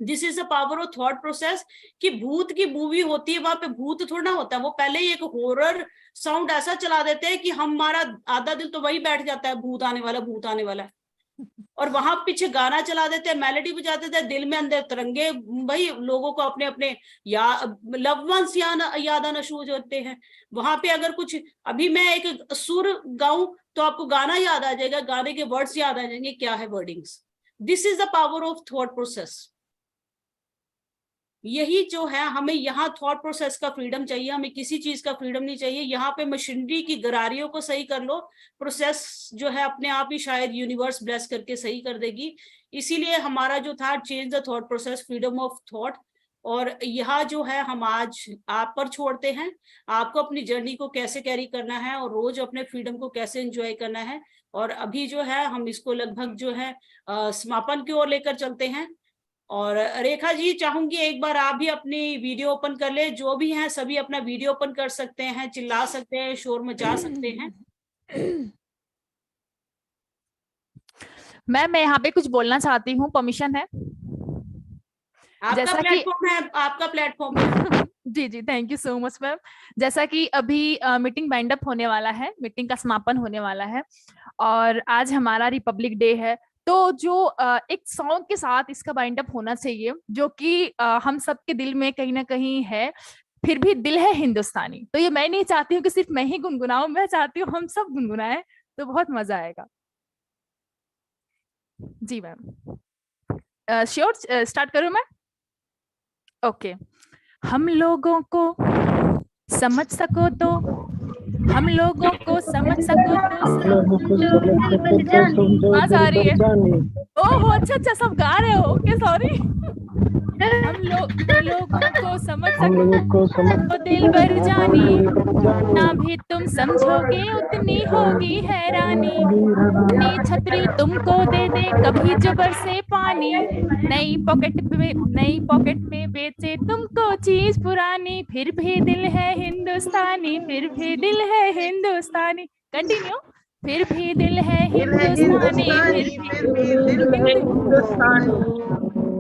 [SPEAKER 1] this is the power of thought process. कि भूत की मूवी होती है, वहां पे भूत थोड़ा ना होता है, वो पहले ही एक हॉरर साउंड ऐसा चला देते हैं कि हमारा आधा दिल तो वही बैठ जाता है, भूत आने वाला, भूत आने वाला। और वहां पीछे गाना चला देते हैं, मेलोडी बजा देते हैं, दिल में अंदर तिरंगे, भाई लोगों को अपने अपने या लव्ड वंस याद आना शुरू होते हैं। वहां पे अगर कुछ अभी मैं एक सुर गाऊं तो आपको गाना याद आ जाएगा, गाने के वर्ड्स याद आ जाएंगे, क्या है wordings. This is the power of thought process. यही जो है, हमें यहाँ थॉट प्रोसेस का फ्रीडम चाहिए, हमें किसी चीज का फ्रीडम नहीं चाहिए। यहाँ पे मशीनरी की गरारियों को सही कर लो, प्रोसेस जो है अपने आप ही शायद यूनिवर्स ब्लेस करके सही कर देगी। इसीलिए हमारा जो था change the thought process, freedom of thought. और यहाँ जो है हम आज आप पर छोड़ते हैं, आपको अपनी जर्नी को कैसे कैरी करना है और रोज अपने फ्रीडम को कैसे एंजॉय करना है। और अभी जो है हम इसको लगभग जो है समापन की ओर लेकर चलते हैं। और रेखा जी चाहूंगी एक बार आप भी अपनी वीडियो ओपन कर ले, जो भी हैं सभी अपना वीडियो ओपन कर सकते हैं, चिल्ला सकते हैं, शोर मचा सकते हैं।
[SPEAKER 6] मैम मैं यहाँ पे कुछ बोलना चाहती हूँ, परमिशन है?
[SPEAKER 1] आपका प्लेटफॉर्म है, आपका प्लेटफॉर्म है।
[SPEAKER 6] जी जी, thank you so much ma'am. जैसा कि अभी मीटिंग वाइंड अप होने वाला है, मीटिंग का समापन होने वाला है, और आज हमारा रिपब्लिक डे है। तो जो एक सॉन्ग के साथ इसका बाइंड अप होना चाहिए, जो कि हम सबके दिल में कहीं ना कहीं है, फिर भी दिल है हिंदुस्तानी। तो ये मैं नहीं चाहती हूँ कि सिर्फ मैं ही गुनगुनाऊं, मैं चाहती हूँ हम सब गुनगुनाएं, तो बहुत मजा आएगा। जी मैम, श्योर, स्टार्ट करूं मैं? ओके। हम लोगों को समझ सको तो, हम लोगों को समझ सको तो आवाज आ रही है? ओहो, अच्छा सब गा रहे हो, ओके सॉरी। हम लोगों को समझ सको तो दिल भर जानी, ना भी तुम समझोगे उतनी होगी हैरानी। अपनी छतरी तुमको दे दे कभी जो बरसे पानी, नई पॉकेट में बेचे तुमको चीज पुरानी, फिर भी दिल है हिंदुस्तानी, फिर भी दिल है हिंदुस्तानी। कंटिन्यू। फिर भी दिल है हिंदुस्तानी, फिर भी दिल है हिंदुस्तानी।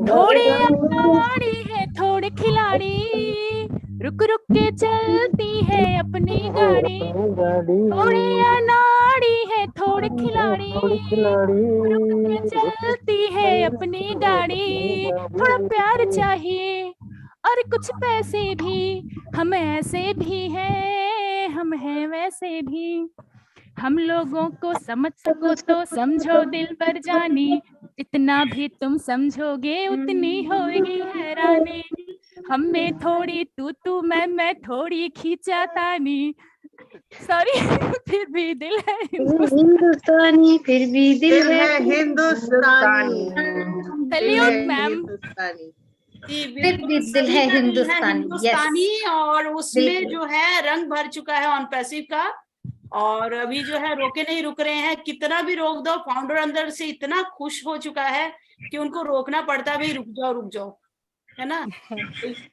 [SPEAKER 6] थोड़े अनाड़ी है थोड़े खिलाड़ी, रुक रुक के चलती है अपनी गाड़ी। थोड़े अनाड़ी है थोड़े खिलाड़ी, रुक के चलती है अपनी गाड़ी। थोड़ा प्यार चाहिए और कुछ पैसे भी, हम ऐसे भी हैं, हम हैं वैसे भी। हम लोगों को समझ सको तो समझो दिल पर जानी, इतना भी तुम समझोगे उतनी होगी हैरानी। हम में थोड़ी तू मैं थोड़ी खींचातानी, सॉरी। फिर भी दिल है
[SPEAKER 3] हिंदुस्तानी, फिर भी दिल है
[SPEAKER 2] हिंदुस्तानी।
[SPEAKER 6] Salute ma'am.
[SPEAKER 1] जी
[SPEAKER 3] फिर
[SPEAKER 1] बिल्कुल
[SPEAKER 3] भी दिल है हिंदुस्तानी,
[SPEAKER 1] हिंदुस्तानी। और उसमें
[SPEAKER 3] बिल्कुल।
[SPEAKER 1] जो है रंग भर चुका है ऑन पैसिव का, और अभी जो है रोके नहीं रुक रहे हैं। कितना भी रोक दो, फाउंडर अंदर से इतना खुश हो चुका है कि उनको रोकना पड़ता, भाई रुक जाओ, है ना।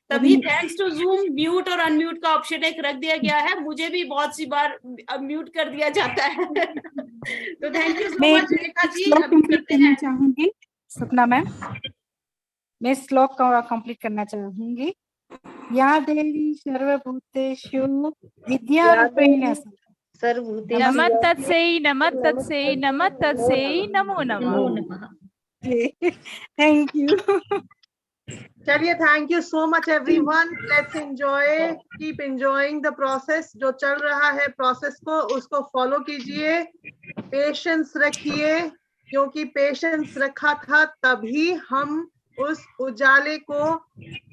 [SPEAKER 1] तभी थैंक्स टू जूम म्यूट और अनम्यूट का ऑप्शन एक रख दिया गया है। मुझे भी बहुत सी बार म्यूट कर दिया जाता है। तो thank you so much Rekha ji. अभी करते हैं
[SPEAKER 8] चाहूंगी सपना मैम, मैं श्लोक कंप्लीट करना चाहूंगी। या देवी सर्वभूतेषु विद्यारूपेण
[SPEAKER 6] नमः तत्सै नमः तत्सै नमः तत्सै नमो नमः।
[SPEAKER 8] Thank you.
[SPEAKER 2] चलिए, thank you so much everyone. Let's enjoy, keep enjoying the process. जो चल रहा है प्रोसेस को, उसको फॉलो कीजिए, पेशेंस रखिए, क्योंकि पेशेंस रखा था तभी हम उस उजाले को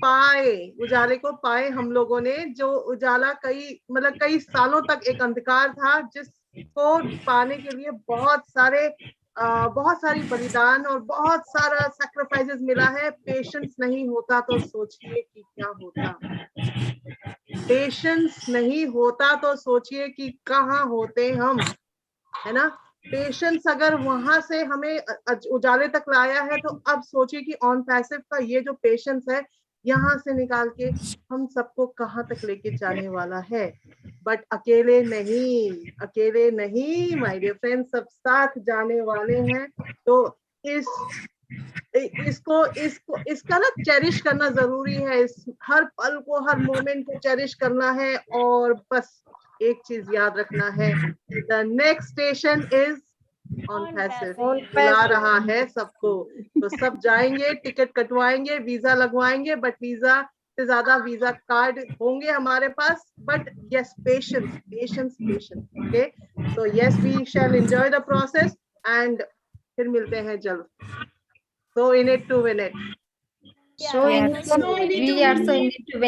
[SPEAKER 2] पाए हम लोगों ने। जो उजाला कई सालों तक एक अंधकार था, जिसको पाने के लिए बहुत सारी बलिदान और बहुत सारा सैक्रिफाइसेस मिला है। पेशेंस नहीं होता तो सोचिए कि क्या होता, पेशेंस नहीं होता तो सोचिए कि कहाँ होते हम, है ना। पेशेंस अगर वहां से हमें उजाले तक लाया है, तो अब सोचिए कि ऑन पैसिव का ये जो पेशेंस है, यहाँ से निकाल के हम सबको कहाँ तक लेके जाने वाला है। बट अकेले नहीं माय डियर फ्रेंड्स, सब साथ जाने वाले हैं। तो इसका ना चेरिश करना जरूरी है। इस हर पल को, हर मोमेंट को चेरिश करना है। और बस एक चीज याद रखना है, the next station is on passive, बुला रहा है सबको। तो सब जाएंगे, टिकट कटवाएंगे, वीजा लगवाएंगे, बट वीजा से ज्यादा वीजा कार्ड होंगे हमारे पास। But yes, patience, okay. तो yes, we shall enjoy the process and फिर मिलते हैं जल्द। So in it to win it.
[SPEAKER 3] We are so in it to win it.